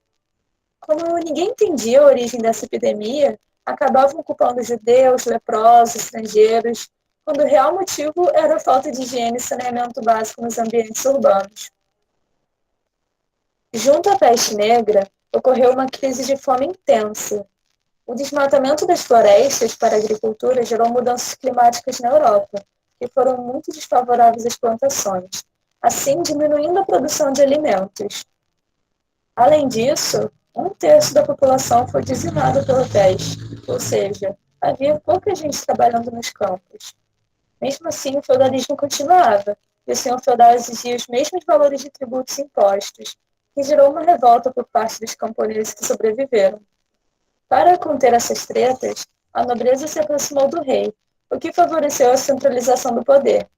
Como ninguém entendia a origem dessa epidemia, acabavam culpando judeus, leprosos, estrangeiros, quando o real motivo era a falta de higiene e saneamento básico nos ambientes urbanos. Junto à peste negra, ocorreu uma crise de fome intensa. O desmatamento das florestas para a agricultura gerou mudanças climáticas na Europa, que foram muito desfavoráveis às plantações, assim diminuindo a produção de alimentos. Além disso, 1/3 da população foi dizimada pela peste, ou seja, havia pouca gente trabalhando nos campos. Mesmo assim, o feudalismo continuava, e o senhor feudal exigia os mesmos valores de tributos e impostos, que gerou uma revolta por parte dos camponeses que sobreviveram. Para conter essas tretas, a nobreza se aproximou do rei, o que favoreceu a centralização do poder.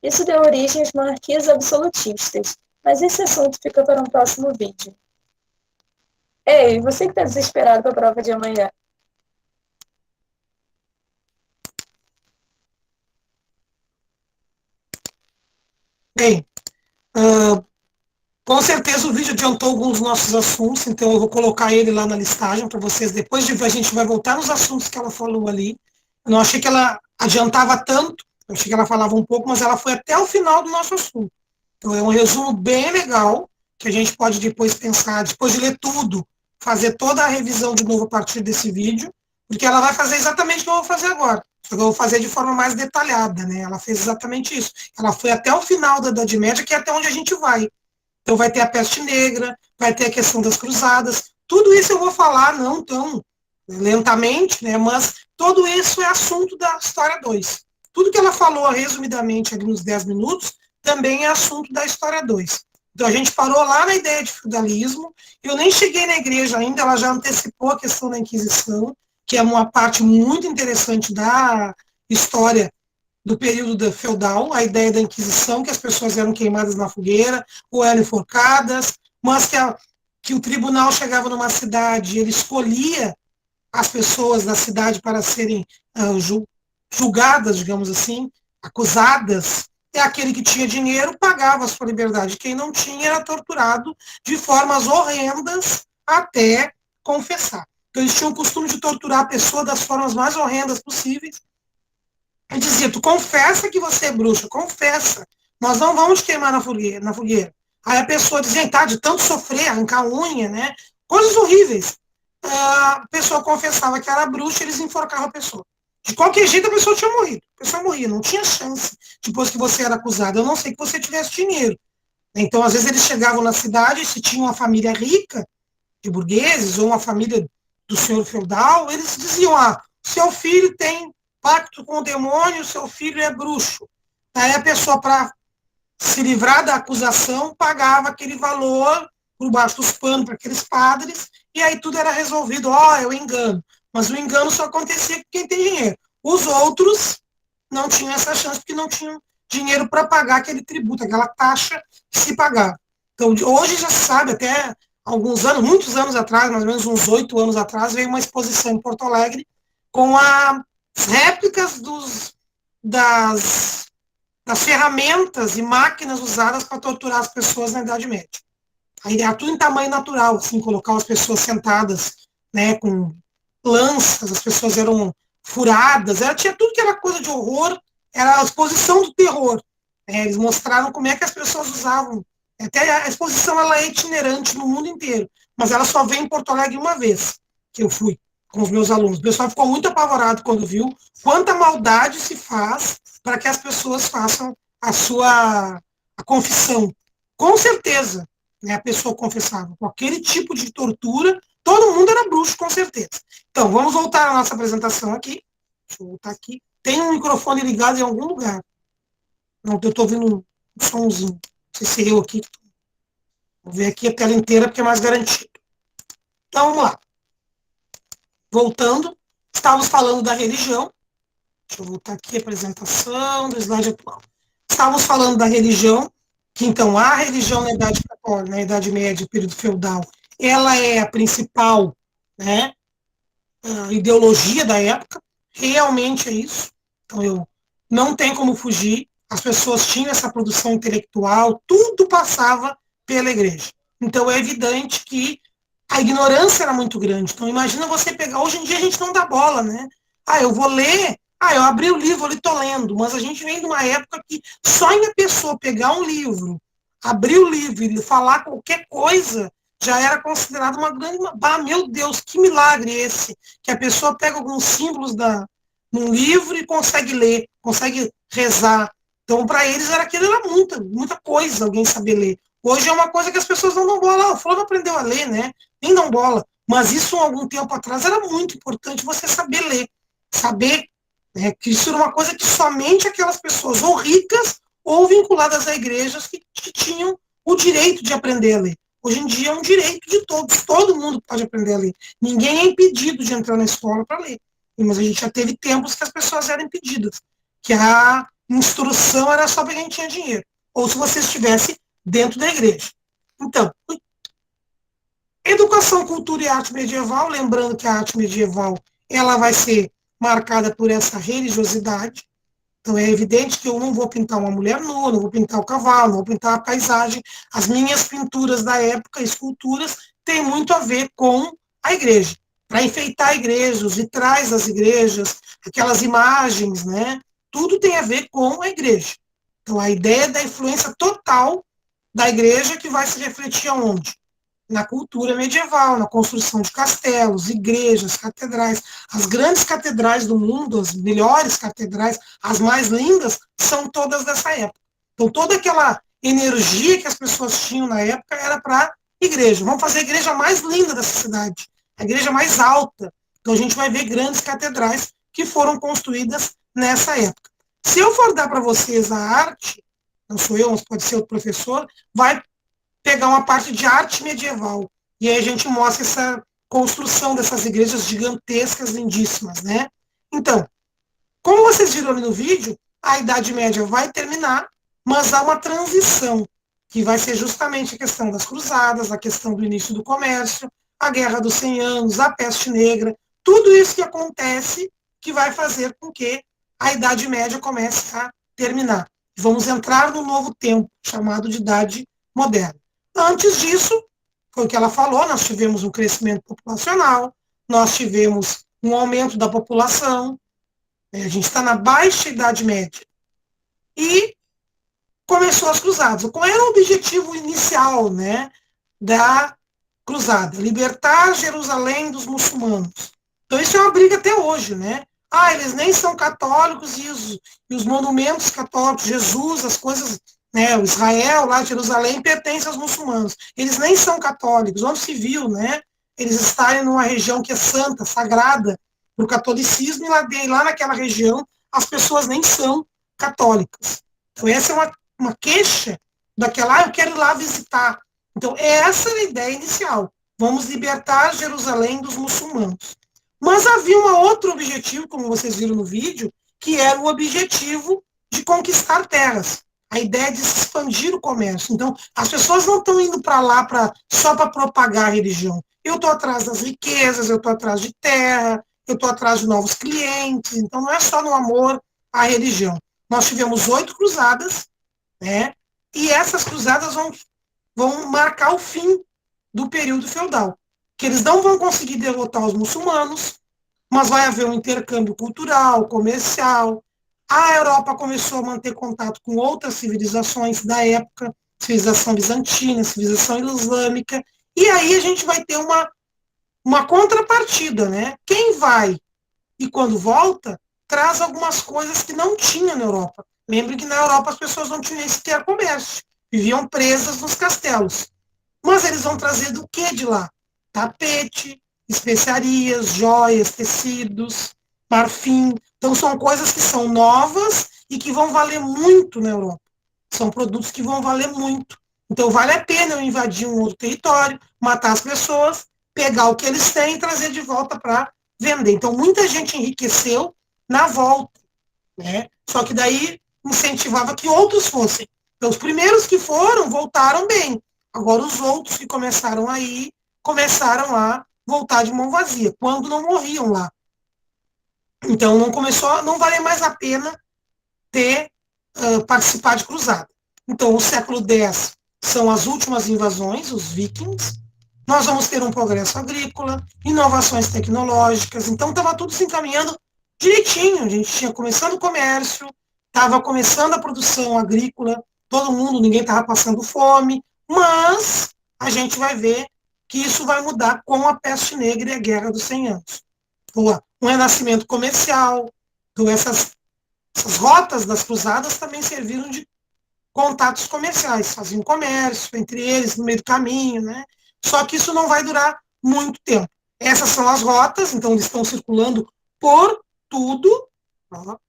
Isso deu origem às monarquias absolutistas, mas esse assunto fica para um próximo vídeo. Ei, você que está desesperado para a prova de amanhã. Bem, Com certeza o vídeo adiantou alguns dos nossos assuntos, então eu vou colocar ele lá na listagem para vocês. Depois de ver, a gente vai voltar nos assuntos que ela falou ali. Eu não achei que ela adiantava tanto, eu achei que ela falava um pouco, mas ela foi até o final do nosso assunto. Então é um resumo bem legal, que a gente pode depois pensar, depois de ler tudo, fazer toda a revisão de novo a partir desse vídeo, porque ela vai fazer exatamente o que eu vou fazer agora. Só que eu vou fazer de forma mais detalhada, né? Ela fez exatamente isso. Ela foi até o final da Idade Média, que é até onde a gente vai. Então vai ter a peste negra, vai ter a questão das cruzadas, tudo isso eu vou falar não tão lentamente, né, mas todo isso é assunto da história 2. Tudo que ela falou resumidamente ali nos 10 minutos também é assunto da história 2. Então a gente parou lá na ideia de feudalismo, eu nem cheguei na igreja ainda, ela já antecipou a questão da Inquisição, que é uma parte muito interessante da história do período feudal, a ideia da Inquisição, que as pessoas eram queimadas na fogueira ou eram enforcadas, mas que o tribunal chegava numa cidade, ele escolhia as pessoas da cidade para serem julgadas, digamos assim, acusadas, e aquele que tinha dinheiro pagava a sua liberdade. Quem não tinha era torturado de formas horrendas até confessar. Então, eles tinham o costume de torturar a pessoa das formas mais horrendas possíveis. E dizia, tu confessa que você é bruxa, confessa. Nós não vamos te queimar na fogueira. Aí a pessoa dizia, tá, de tanto sofrer, arrancar unha, né? Coisas horríveis. A pessoa confessava que era bruxa, eles enforcavam a pessoa. De qualquer jeito, a pessoa tinha morrido. A pessoa morria, não tinha chance depois que você era acusado. A não ser que você tivesse dinheiro. Então, às vezes, eles chegavam na cidade, se tinha uma família rica, de burgueses, ou uma família do senhor feudal, eles diziam, seu filho tem pacto com o demônio, seu filho é bruxo. Aí a pessoa, para se livrar da acusação, pagava aquele valor por baixo dos panos para aqueles padres, e aí tudo era resolvido. É o engano. Mas o engano só acontecia com quem tem dinheiro. Os outros não tinham essa chance, porque não tinham dinheiro para pagar aquele tributo, aquela taxa que se pagava. Então, hoje já se sabe, até alguns anos, muitos anos atrás, mais ou menos uns 8 anos atrás, veio uma exposição em Porto Alegre com as réplicas das ferramentas e máquinas usadas para torturar as pessoas na Idade Média. Aí era tudo em tamanho natural, assim, colocar as pessoas sentadas, né, com lanças, as pessoas eram furadas, tinha tudo que era coisa de horror, era a exposição do terror. Eles mostraram como é que as pessoas usavam. Até a exposição ela é itinerante no mundo inteiro, mas ela só vem em Porto Alegre uma vez, que eu fui com os meus alunos. O pessoal ficou muito apavorado quando viu quanta maldade se faz para que as pessoas façam a confissão. Com certeza, né, a pessoa confessava. Com aquele tipo de tortura, todo mundo era bruxo, com certeza. Então, vamos voltar à nossa apresentação aqui. Deixa eu voltar aqui. Tem um microfone ligado em algum lugar. Não, eu estou ouvindo um somzinho. Não sei se é eu aqui. Vou ver aqui a tela inteira, porque é mais garantido. Então, vamos lá. Voltando, estávamos falando da religião. Deixa eu voltar aqui a apresentação do slide atual. Estávamos falando da religião, que então a religião na Idade Católica, na Idade Média, período feudal, ela é a principal, né, a ideologia da época, realmente é isso. Então, não tem como fugir, as pessoas tinham essa produção intelectual, tudo passava pela igreja. Então, é evidente que a ignorância era muito grande. Então, imagina você pegar, hoje em dia a gente não dá bola, né? Eu vou ler, eu abri o livro, ali estou lendo, mas a gente vem de uma época que só em a pessoa pegar um livro, abrir o livro e falar qualquer coisa, já era considerado uma grande... meu Deus, que milagre esse, que a pessoa pega alguns símbolos num livro e consegue ler, consegue rezar. Então, para eles, aquilo era muita coisa, alguém saber ler. Hoje é uma coisa que as pessoas não dão bola. O fulano aprendeu a ler, né? Nem dão bola. Mas isso, há algum tempo atrás, era muito importante você saber ler. Saber, né, que isso era uma coisa que somente aquelas pessoas ou ricas ou vinculadas a igrejas que tinham o direito de aprender a ler. Hoje em dia é um direito de todos. Todo mundo pode aprender a ler. Ninguém é impedido de entrar na escola para ler. Mas a gente já teve tempos que as pessoas eram impedidas. Que a instrução era só para quem tinha dinheiro. Ou se você estivesse dentro da igreja. Então, educação, cultura e arte medieval, lembrando que a arte medieval ela vai ser marcada por essa religiosidade. Então, é evidente que eu não vou pintar uma mulher nua, não vou pintar o cavalo, não vou pintar a paisagem. As minhas pinturas da época, esculturas, têm muito a ver com a igreja. Para enfeitar a igreja, os vitrais das igrejas, aquelas imagens, né? Tudo tem a ver com a igreja. Então, a ideia da influência total da igreja que vai se refletir aonde? Na cultura medieval, na construção de castelos, igrejas, catedrais. As grandes catedrais do mundo, as melhores catedrais, as mais lindas, são todas dessa época. Então, toda aquela energia que as pessoas tinham na época era para a igreja. Vamos fazer a igreja mais linda dessa cidade, a igreja mais alta. Então, a gente vai ver grandes catedrais que foram construídas nessa época. Se eu for dar para vocês a arte, não sou eu, mas pode ser o professor, vai pegar uma parte de arte medieval. E aí a gente mostra essa construção dessas igrejas gigantescas, lindíssimas, né? Então, como vocês viram ali no vídeo, a Idade Média vai terminar, mas há uma transição, que vai ser justamente a questão das cruzadas, a questão do início do comércio, a Guerra dos 100 Anos, a Peste Negra, tudo isso que acontece que vai fazer com que a Idade Média comece a terminar. Vamos entrar no novo tempo, chamado de Idade Moderna. Antes disso, foi o que ela falou, nós tivemos um crescimento populacional, nós tivemos um aumento da população, a gente está na baixa Idade Média. E começou as cruzadas. Qual era o objetivo inicial, né, da cruzada? Libertar Jerusalém dos muçulmanos. Então isso é uma briga até hoje, né? Eles nem são católicos e os monumentos católicos, Jesus, as coisas, né, o Israel, lá Jerusalém, pertence aos muçulmanos. Eles nem são católicos, onde se viu, né, eles estarem numa região que é santa, sagrada para o catolicismo, e lá naquela região as pessoas nem são católicas. Então essa é uma queixa daquela, eu quero ir lá visitar. Então essa era a ideia inicial, vamos libertar Jerusalém dos muçulmanos. Mas havia um outro objetivo, como vocês viram no vídeo, que era o objetivo de conquistar terras. A ideia de se expandir o comércio. Então, as pessoas não estão indo para lá só para propagar a religião. Eu estou atrás das riquezas, eu estou atrás de terra, eu estou atrás de novos clientes. Então, não é só no amor à religião. Nós tivemos 8 cruzadas, né? E essas cruzadas vão marcar o fim do período feudal. Que eles não vão conseguir derrotar os muçulmanos, mas vai haver um intercâmbio cultural, comercial. A Europa começou a manter contato com outras civilizações da época, civilização bizantina, civilização islâmica, e aí a gente vai ter uma contrapartida, né? Quem vai e quando volta, traz algumas coisas que não tinha na Europa. Lembre que na Europa as pessoas não tinham sequer comércio, viviam presas nos castelos. Mas eles vão trazer do que de lá? Tapete, especiarias, joias, tecidos, marfim. Então, são coisas que são novas e que vão valer muito na Europa. São produtos que vão valer muito. Então, vale a pena eu invadir um outro território, matar as pessoas, pegar o que eles têm e trazer de volta para vender. Então, muita gente enriqueceu na volta, né? Só que daí incentivava que outros fossem. Então, os primeiros que foram, voltaram bem. Agora, os outros que começaram a ir, começaram a voltar de mão vazia, quando não morriam lá. Então, não valia mais a pena participar de cruzada. Então, o século X são as últimas invasões, os vikings. Nós vamos ter um progresso agrícola, inovações tecnológicas. Então, estava tudo se encaminhando direitinho. A gente tinha começando o comércio, estava começando a produção agrícola, todo mundo, ninguém estava passando fome, mas a gente vai ver que isso vai mudar com a Peste Negra e a Guerra dos 100 Anos. Um renascimento comercial. Então, essas rotas das cruzadas também serviram de contatos comerciais, faziam comércio entre eles, no meio do caminho, né? Só que isso não vai durar muito tempo. Essas são as rotas, então eles estão circulando por tudo,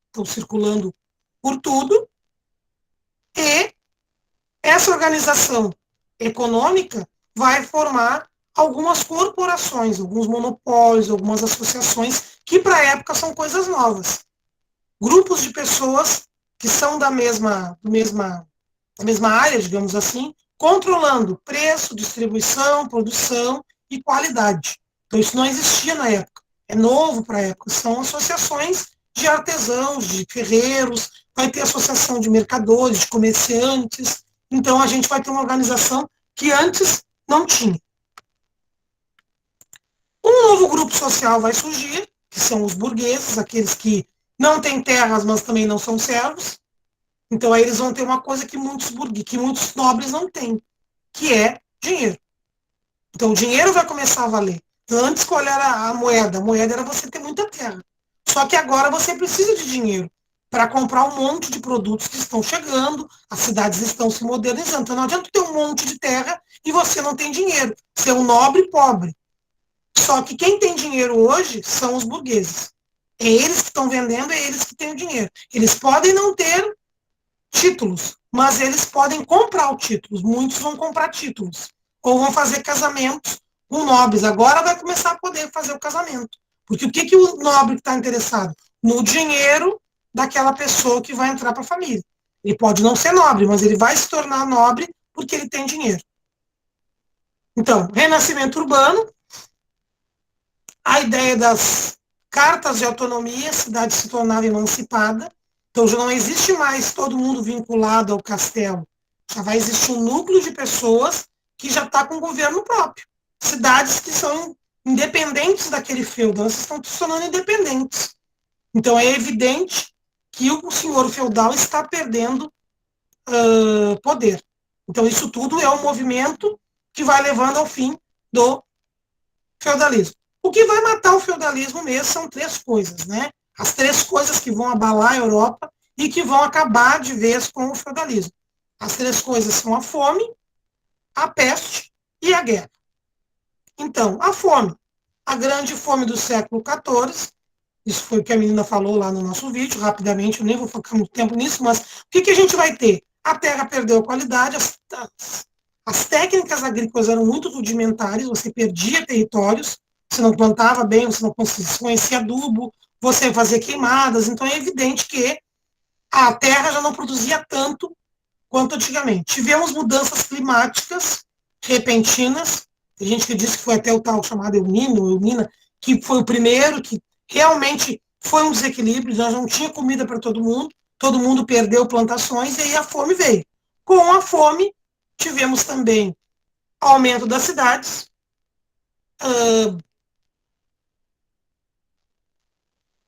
estão circulando por tudo, e essa organização econômica vai formar algumas corporações, alguns monopólios, algumas associações, que para a época são coisas novas. Grupos de pessoas que são da mesma área, digamos assim, controlando preço, distribuição, produção e qualidade. Então, isso não existia na época. É novo para a época. São associações de artesãos, de ferreiros, vai ter associação de mercadores, de comerciantes. Então, a gente vai ter uma organização que antes não tinha. Um novo grupo social vai surgir, que são os burgueses, aqueles que não têm terras, mas também não são servos. Então, aí eles vão ter uma coisa que muitos nobres não têm, que é dinheiro. Então, o dinheiro vai começar a valer. Antes, qual era a moeda? A moeda era você ter muita terra. Só que agora você precisa de dinheiro para comprar um monte de produtos que estão chegando, as cidades estão se modernizando. Então, não adianta ter um monte de terra e você não tem dinheiro. Você é um nobre pobre. Só que quem tem dinheiro hoje são os burgueses. É eles que estão vendendo, é eles que têm o dinheiro. Eles podem não ter títulos, mas eles podem comprar os títulos. Muitos vão comprar títulos. Ou vão fazer casamentos com nobres. Agora vai começar a poder fazer o casamento. Porque o que o nobre está interessado? No dinheiro daquela pessoa que vai entrar para a família. Ele pode não ser nobre, mas ele vai se tornar nobre porque ele tem dinheiro. Então, renascimento urbano, a ideia das cartas de autonomia, a cidade se tornava emancipada. Então, já não existe mais todo mundo vinculado ao castelo. Já vai existir um núcleo de pessoas que já está com governo próprio. Cidades que são independentes daquele feudo, elas estão se tornando independentes. Então, é evidente que o senhor feudal está perdendo poder. Então, isso tudo é um movimento que vai levando ao fim do feudalismo. O que vai matar o feudalismo mesmo são três coisas, né? As três coisas que vão abalar a Europa e que vão acabar de vez com o feudalismo. As três coisas são a fome, a peste e a guerra. Então, a fome. A grande fome do século XIV, isso foi o que a menina falou lá no nosso vídeo, rapidamente, eu nem vou focar muito tempo nisso, mas o que a gente vai ter? A terra perdeu a qualidade, as técnicas agrícolas eram muito rudimentares, você perdia territórios, você não plantava bem, você não conhecia adubo, você fazia queimadas, então é evidente que a terra já não produzia tanto quanto antigamente. Tivemos mudanças climáticas repentinas, tem gente que disse que foi até o tal chamado El Niño, que foi o primeiro, que realmente foi um desequilíbrio, nós não tinha comida para todo mundo perdeu plantações, e aí a fome veio. Com a fome, tivemos também aumento das cidades,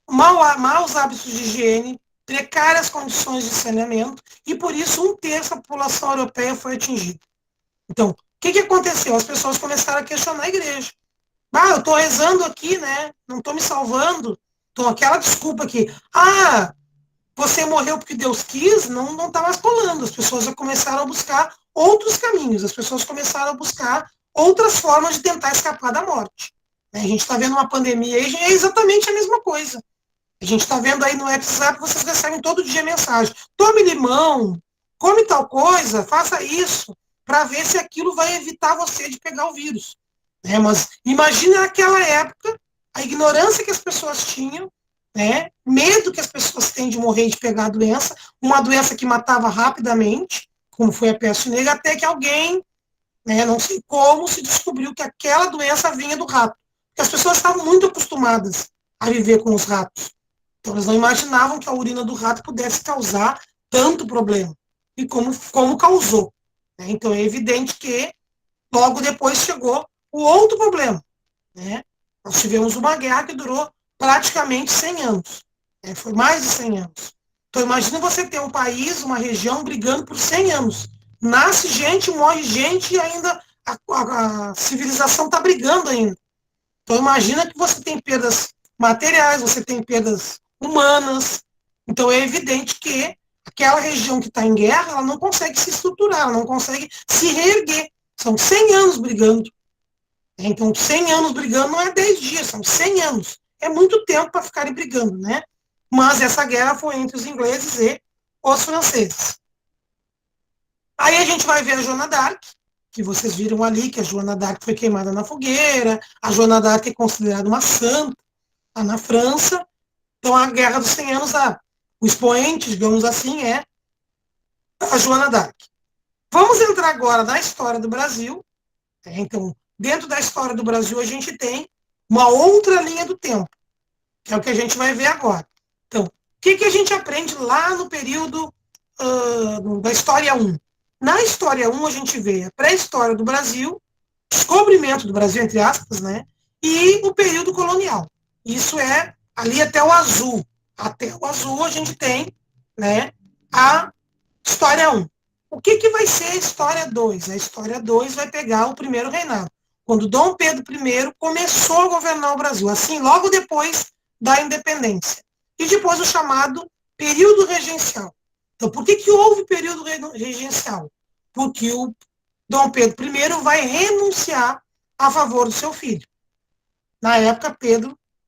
maus hábitos de higiene, precárias condições de saneamento, e por isso 1/3 da população europeia foi atingida. Então, o que aconteceu? As pessoas começaram a questionar a igreja. Eu estou rezando aqui, né? Não estou me salvando. Então, aquela desculpa que, você morreu porque Deus quis, não está mais colando. As pessoas já começaram a buscar outros caminhos, as pessoas começaram a buscar outras formas de tentar escapar da morte. A gente está vendo uma pandemia aí, é exatamente a mesma coisa. A gente está vendo aí no WhatsApp, vocês recebem todo dia mensagem. Tome limão, come tal coisa, faça isso, para ver se aquilo vai evitar você de pegar o vírus. Mas imagina naquela época a ignorância que as pessoas tinham, medo que as pessoas têm de morrer e de pegar a doença, uma doença que matava rapidamente, como foi a peste negra, até que alguém, não sei como, se descobriu que aquela doença vinha do rato. Porque as pessoas estavam muito acostumadas a viver com os ratos. Então, eles não imaginavam que a urina do rato pudesse causar tanto problema. E como causou. Então, é evidente que logo depois chegou o outro problema. Nós tivemos uma guerra que durou praticamente 100 anos. Foi mais de 100 anos. Então, imagina você ter um país, uma região, brigando por 100 anos. Nasce gente, morre gente e ainda a civilização está brigando ainda. Então, imagina que você tem perdas materiais, você tem perdas humanas. Então, é evidente que aquela região que está em guerra, ela não consegue se estruturar, ela não consegue se reerguer. São 100 anos brigando. Então, 100 anos brigando não é 10 dias, são 100 anos. É muito tempo para ficarem brigando, né? Mas essa guerra foi entre os ingleses e os franceses. Aí a gente vai ver a Joana d'Arc, que vocês viram ali, que a Joana d'Arc foi queimada na fogueira, a Joana d'Arc é considerada uma santa lá na França. Então, a Guerra dos 100 Anos, o expoente, digamos assim, é a Joana d'Arc. Vamos entrar agora na história do Brasil. Então, dentro da história do Brasil, a gente tem uma outra linha do tempo, que é o que a gente vai ver agora. Então, que a gente aprende lá no período da História 1? Na História 1, a gente vê a pré-história do Brasil, descobrimento do Brasil, entre aspas, né? E o período colonial. Isso é ali até o azul. Até o azul a gente tem, né, a História 1. O que vai ser a História 2? A História 2 vai pegar o primeiro reinado, quando Dom Pedro I começou a governar o Brasil, assim, logo depois da independência. E depois o chamado período regencial. Então, por que houve período regencial? Porque o Dom Pedro I vai renunciar a favor do seu filho. Na época,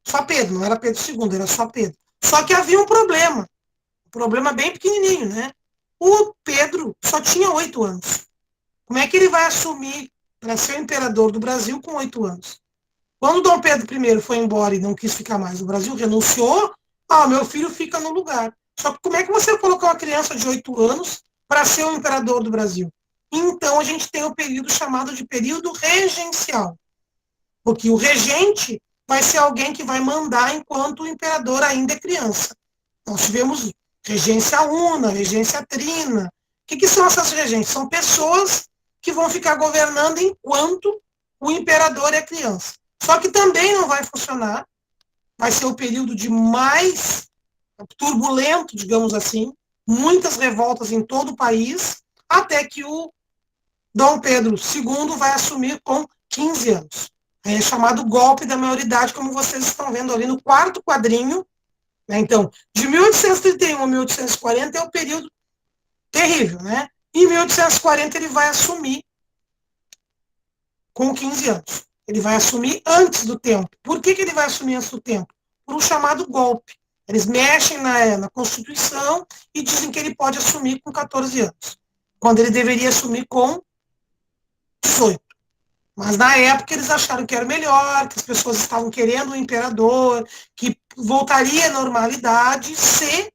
só Pedro, não era Pedro II, era só Pedro. Só que havia um problema bem pequenininho, né? O Pedro só tinha 8 anos. Como é que ele vai assumir para ser o imperador do Brasil com 8 anos? Quando Dom Pedro I foi embora e não quis ficar mais no Brasil, renunciou, meu filho fica no lugar. Só que como é que você colocou uma criança de 8 anos para ser o imperador do Brasil? Então, a gente tem o período chamado de período regencial. Porque o regente vai ser alguém que vai mandar enquanto o imperador ainda é criança. Nós tivemos regência una, regência trina. O que são essas regências? São pessoas que vão ficar governando enquanto o imperador é criança. Só que também não vai funcionar. Vai ser o período de mais turbulento, digamos assim, muitas revoltas em todo o país, até que o Dom Pedro II vai assumir com 15 anos. É chamado golpe da maioridade, como vocês estão vendo ali no quarto quadrinho. Né? Então, de 1831 a 1840 é um período terrível, né? Em 1840 ele vai assumir com 15 anos. Ele vai assumir antes do tempo. Por que ele vai assumir antes do tempo? Por um chamado golpe. Eles mexem na Constituição e dizem que ele pode assumir com 14 anos, quando ele deveria assumir com 18. Mas na época eles acharam que era melhor, que as pessoas estavam querendo um imperador, que voltaria à normalidade se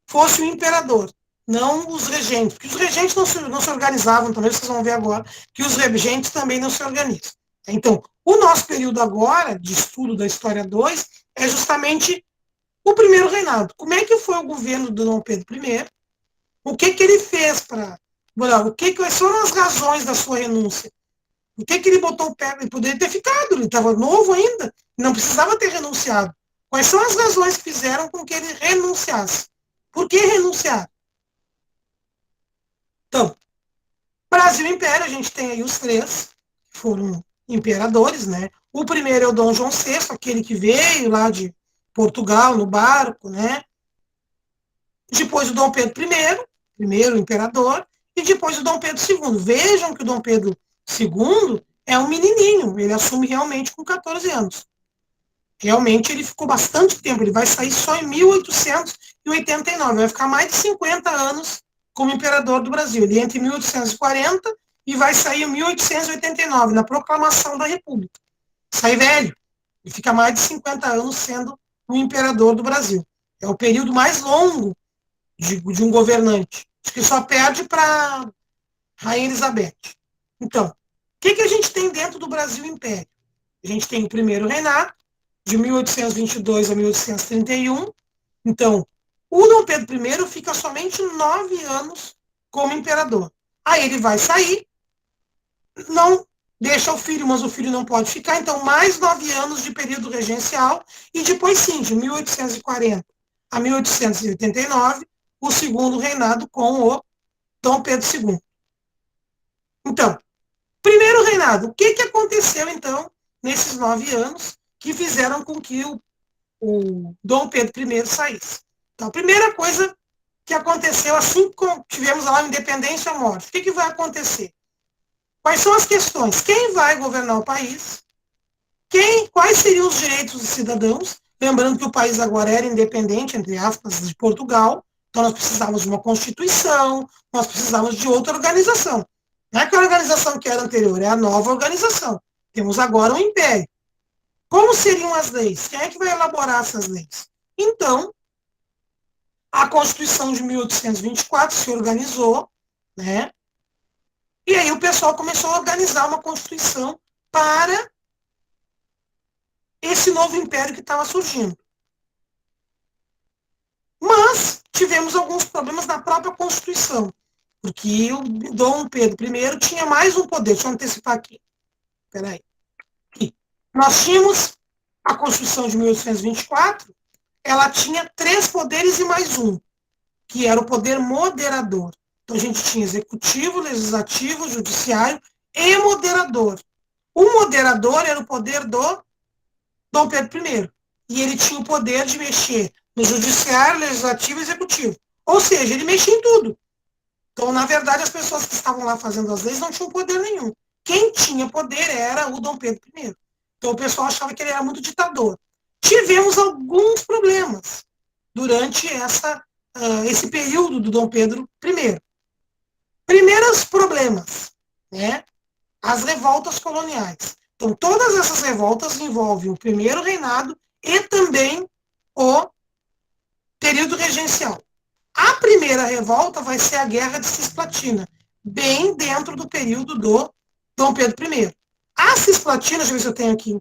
fosse o imperador, não os regentes. Porque os regentes não se organizavam também, vocês vão ver agora, que os regentes também não se organizam. Então, o nosso período agora, de estudo da História 2, é justamente o primeiro reinado. Como é que foi o governo do Dom Pedro I? O que ele fez para... Quais foram as razões da sua renúncia? O que ele botou o pé? Ele poderia ter ficado, ele estava novo ainda, não precisava ter renunciado. Quais são as razões que fizeram com que ele renunciasse? Por que renunciar? Então, Brasil e Império, a gente tem aí os três, que foram imperadores, né? O primeiro é o Dom João VI, aquele que veio lá de Portugal, no barco, né? Depois o Dom Pedro I, primeiro imperador, e depois o Dom Pedro II. Vejam que o Dom Pedro II é um menininho, ele assume realmente com 14 anos. Realmente ele ficou bastante tempo, ele vai sair só em 1889, vai ficar mais de 50 anos como imperador do Brasil. Ele entra em 1840 e vai sair em 1889, na proclamação da República. Sai velho, ele fica mais de 50 anos sendo o imperador do Brasil. É o período mais longo de um governante. Acho que só perde para Rainha Elizabeth. Então, o que a gente tem dentro do Brasil Império? A gente tem o primeiro reinado, de 1822 a 1831. Então, o Dom Pedro I fica somente 9 anos como imperador. Aí ele vai sair, não deixa o filho, mas o filho não pode ficar, então mais 9 anos de período regencial, e depois sim, de 1840 a 1889, o segundo reinado com o Dom Pedro II. Então, primeiro reinado, o que aconteceu então nesses 9 anos que fizeram com que o Dom Pedro I saísse? Então, a primeira coisa que aconteceu, assim que tivemos lá a independência ou morte, o que vai acontecer? Quais são as questões? Quem vai governar o país? Quais seriam os direitos dos cidadãos? Lembrando que o país agora era independente, entre aspas, de Portugal, então nós precisávamos de uma constituição, nós precisávamos de outra organização. Não é que a organização que era anterior, é a nova organização. Temos agora um império. Como seriam as leis? Quem é que vai elaborar essas leis? Então, a Constituição de 1824 se organizou, né? E aí o pessoal começou a organizar uma Constituição para esse novo império que estava surgindo. Mas tivemos alguns problemas na própria Constituição, porque o Dom Pedro I tinha mais um poder. Deixa eu antecipar aqui. Peraí. Aqui. Nós tínhamos a Constituição de 1824, ela tinha 3 poderes e mais um, que era o poder moderador. Então, a gente tinha executivo, legislativo, judiciário e moderador. O moderador era o poder do Dom Pedro I. E ele tinha o poder de mexer no judiciário, legislativo e executivo. Ou seja, ele mexia em tudo. Então, na verdade, as pessoas que estavam lá fazendo as leis não tinham poder nenhum. Quem tinha poder era o Dom Pedro I. Então, o pessoal achava que ele era muito ditador. Tivemos alguns problemas durante esse período do Dom Pedro I. Primeiros problemas, né? As revoltas coloniais. Então, todas essas revoltas envolvem o primeiro reinado e também o período regencial. A primeira revolta vai ser a Guerra de Cisplatina, bem dentro do período do Dom Pedro I. A Cisplatina, deixa eu ver se eu tenho aqui.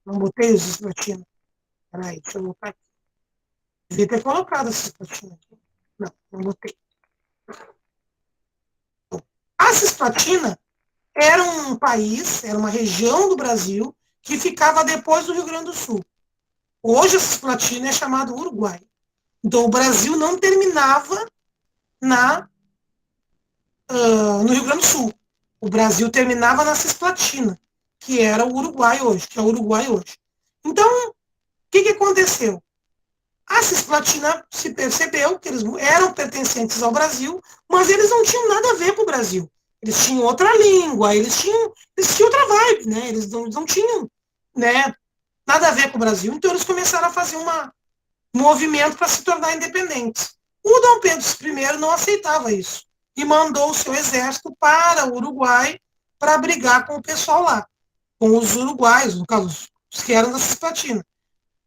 Não botei o Cisplatina. Peraí, deixa eu botar aqui. Devia ter colocado a Cisplatina aqui. Não botei. A Cisplatina era um país, era uma região do Brasil que ficava depois do Rio Grande do Sul. Hoje a Cisplatina é chamado Uruguai. Então o Brasil não terminava no Rio Grande do Sul. O Brasil terminava na Cisplatina, que era o Uruguai hoje, que é o Uruguai hoje. Então, o que aconteceu? A Cisplatina se percebeu que eles eram pertencentes ao Brasil, mas eles não tinham nada a ver com o Brasil. Eles tinham outra língua, eles tinham outra vibe, né? Eles não tinham, né, nada a ver com o Brasil. Então eles começaram a fazer um movimento para se tornar independentes. O Dom Pedro I não aceitava isso e mandou o seu exército para o Uruguai para brigar com o pessoal lá, com os uruguaios, no caso, os que eram da Cisplatina.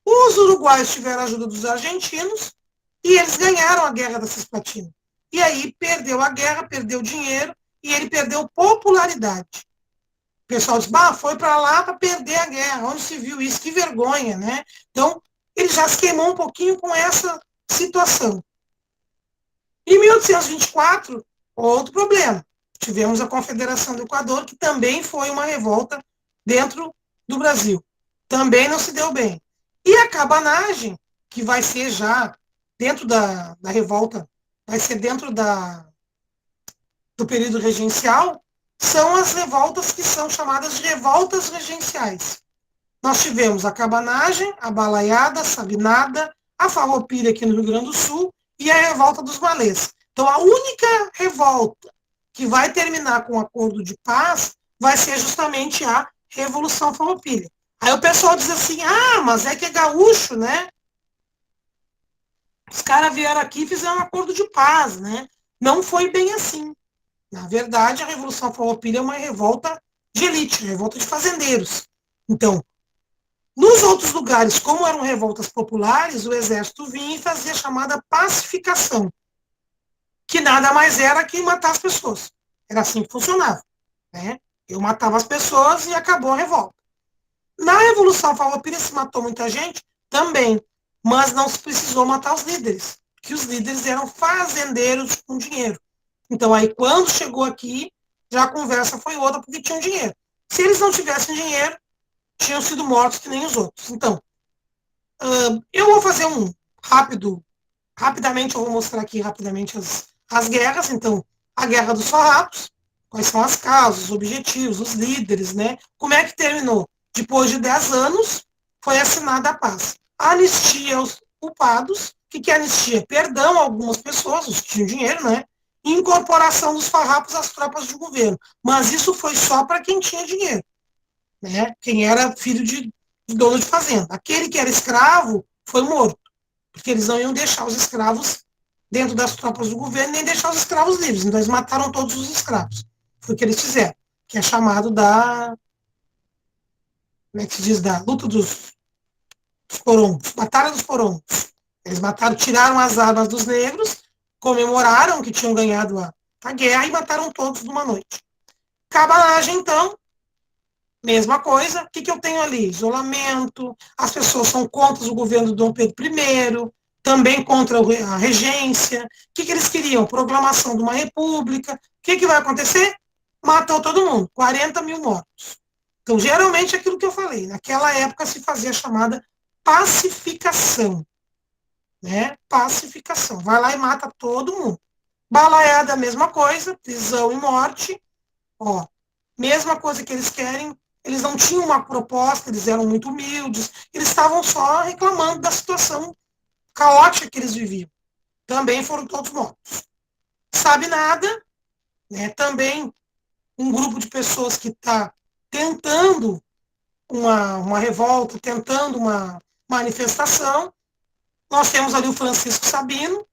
Os uruguaios tiveram a ajuda dos argentinos e eles ganharam a Guerra da Cisplatina. E aí perdeu a guerra, perdeu dinheiro e ele perdeu popularidade. O pessoal disse, foi para lá para perder a guerra. Onde se viu isso? Que vergonha, né? Então, ele já se queimou um pouquinho com essa situação. Em 1824, outro problema. Tivemos a Confederação do Equador, que também foi uma revolta dentro do Brasil. Também não se deu bem. E a cabanagem, que vai ser já dentro da revolta, vai ser dentro do período regencial, são as revoltas que são chamadas de revoltas regenciais. Nós tivemos a cabanagem, a balaiada, a sabinada, a farroupilha aqui no Rio Grande do Sul e a revolta dos malês. Então, a única revolta que vai terminar com um acordo de paz vai ser justamente a Revolução Farroupilha. Aí o pessoal diz assim, mas é que é gaúcho, né? Os caras vieram aqui e fizeram um acordo de paz, né? Não foi bem assim. Na verdade, a Revolução Farroupilha é uma revolta de elite, revolta de fazendeiros. Então, nos outros lugares, como eram revoltas populares, o exército vinha e fazia a chamada pacificação, que nada mais era que matar as pessoas. Era assim que funcionava, né? Eu matava as pessoas e acabou a revolta. Na Revolução Farroupilha se matou muita gente também, mas não se precisou matar os líderes, porque os líderes eram fazendeiros com dinheiro. Então, aí, quando chegou aqui, já a conversa foi outra, porque tinham dinheiro. Se eles não tivessem dinheiro, tinham sido mortos que nem os outros. Então, eu vou fazer rapidamente, eu vou mostrar aqui rapidamente as guerras. Então, a Guerra dos Farrapos, quais são as causas, os objetivos, os líderes, né? Como é que terminou? Depois de 10 anos, foi assinada a paz. A anistia aos culpados. O que é anistia? Perdão a algumas pessoas, os que tinham dinheiro, né? E incorporação dos farrapos às tropas de governo. Mas isso foi só para quem tinha dinheiro, né? Quem era filho de dono de fazenda. Aquele que era escravo foi morto, porque eles não iam deixar os escravos dentro das tropas do governo, nem deixar os escravos livres. Então, eles mataram todos os escravos. Foi o que eles fizeram, que é chamado como é que se diz, da luta dos porongos, batalha dos porongos. Eles tiraram as armas dos negros, comemoraram que tinham ganhado a guerra e mataram todos numa noite. Cabanagem, então, mesma coisa. O que eu tenho ali? Isolamento, as pessoas são contra o governo do Dom Pedro I, também contra a regência. O que eles queriam? Proclamação de uma república. O que vai acontecer? Matou todo mundo, 40 mil mortos. Então, geralmente, é aquilo que eu falei, naquela época se fazia a chamada pacificação. Né? Pacificação. Vai lá e mata todo mundo. Balaiada, a mesma coisa, prisão e morte. Ó, mesma coisa que eles querem, eles não tinham uma proposta, eles eram muito humildes, eles estavam só reclamando da situação caótica que eles viviam. Também foram todos mortos. Sabe nada, né? Também um grupo de pessoas que está tentando uma revolta, tentando uma manifestação. Nós temos ali o Francisco Sabino,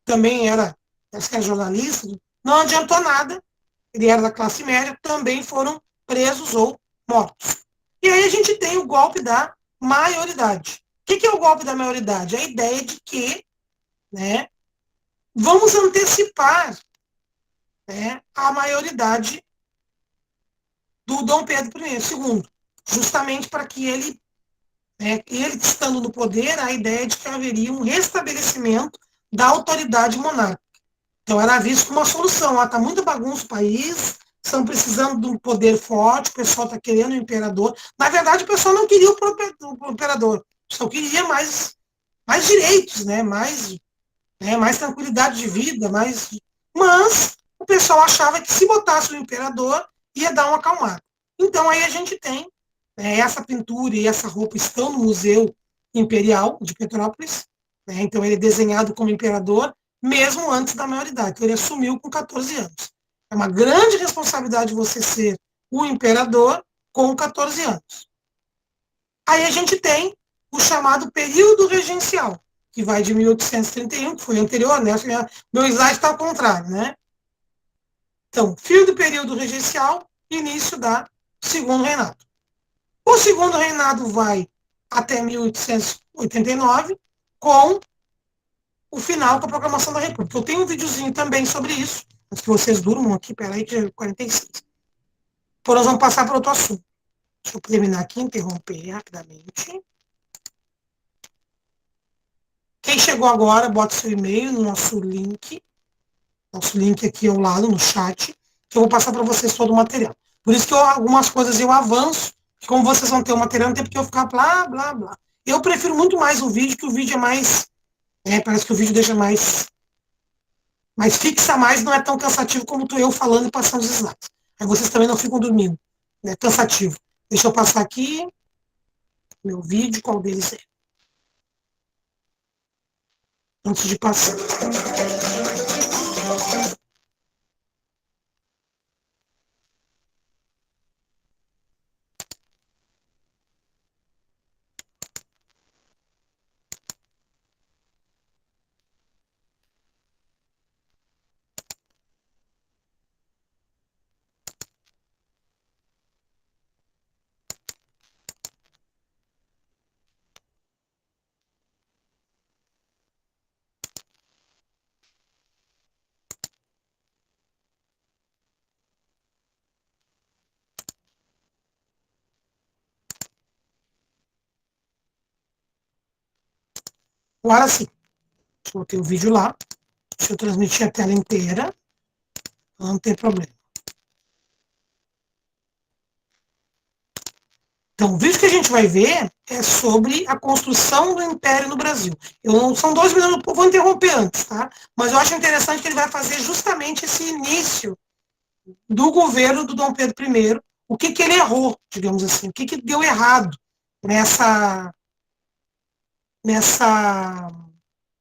também era, acho que era jornalista, não adiantou nada, ele era da classe média, também foram presos ou mortos. E aí a gente tem o golpe da maioridade. O que é o golpe da maioridade? A ideia de que, né, vamos antecipar, né, a maioridade do Dom Pedro I, II, justamente para que ele, né, ele estando no poder, a ideia de que haveria um restabelecimento da autoridade monárquica. Então era visto como uma solução. Está muita bagunça o país, estão precisando de um poder forte, o pessoal está querendo o imperador. Na verdade, o pessoal não queria o imperador, o pessoal queria mais direitos, né, mais tranquilidade de vida, mas o pessoal achava que se botasse o imperador, ia dar uma acalmada. Então aí a gente tem, né, essa pintura e essa roupa estão no Museu Imperial de Petrópolis, né, então ele é desenhado como imperador, mesmo antes da maioridade, então ele assumiu com 14 anos. É uma grande responsabilidade você ser o imperador com 14 anos. Aí a gente tem o chamado período regencial, que vai de 1831, que foi anterior, né? Meu slide está ao contrário, né? Então, fim do período regencial, início da segundo reinado. O segundo reinado vai até 1889, com o final com a proclamação da República. Eu tenho um videozinho também sobre isso, antes que vocês durmam aqui, peraí, que é 46. Então, nós vamos passar para outro assunto. Deixa eu terminar aqui, interromper rapidamente. Quem chegou agora, bota seu e-mail no nosso link aqui ao lado, no chat, que eu vou passar para vocês todo o material. Por isso que algumas coisas eu avanço, que como vocês vão ter o material, não tem porque eu ficar blá, blá, blá. Eu prefiro muito mais o vídeo, que o vídeo é mais, parece que o vídeo deixa mais fixa mais, não é tão cansativo como eu falando e passando os slides. Aí vocês também não ficam dormindo, é cansativo. Deixa eu passar aqui, meu vídeo, qual deles é? Antes de passar. Agora sim, deixa eu botar o vídeo lá, deixa eu transmitir a tela inteira, não tem problema. Então, o vídeo que a gente vai ver é sobre a construção do Império no Brasil. São 2 minutos, eu vou interromper antes, tá? Mas eu acho interessante que ele vai fazer justamente esse início do governo do Dom Pedro I, o que ele errou, digamos assim, o que deu errado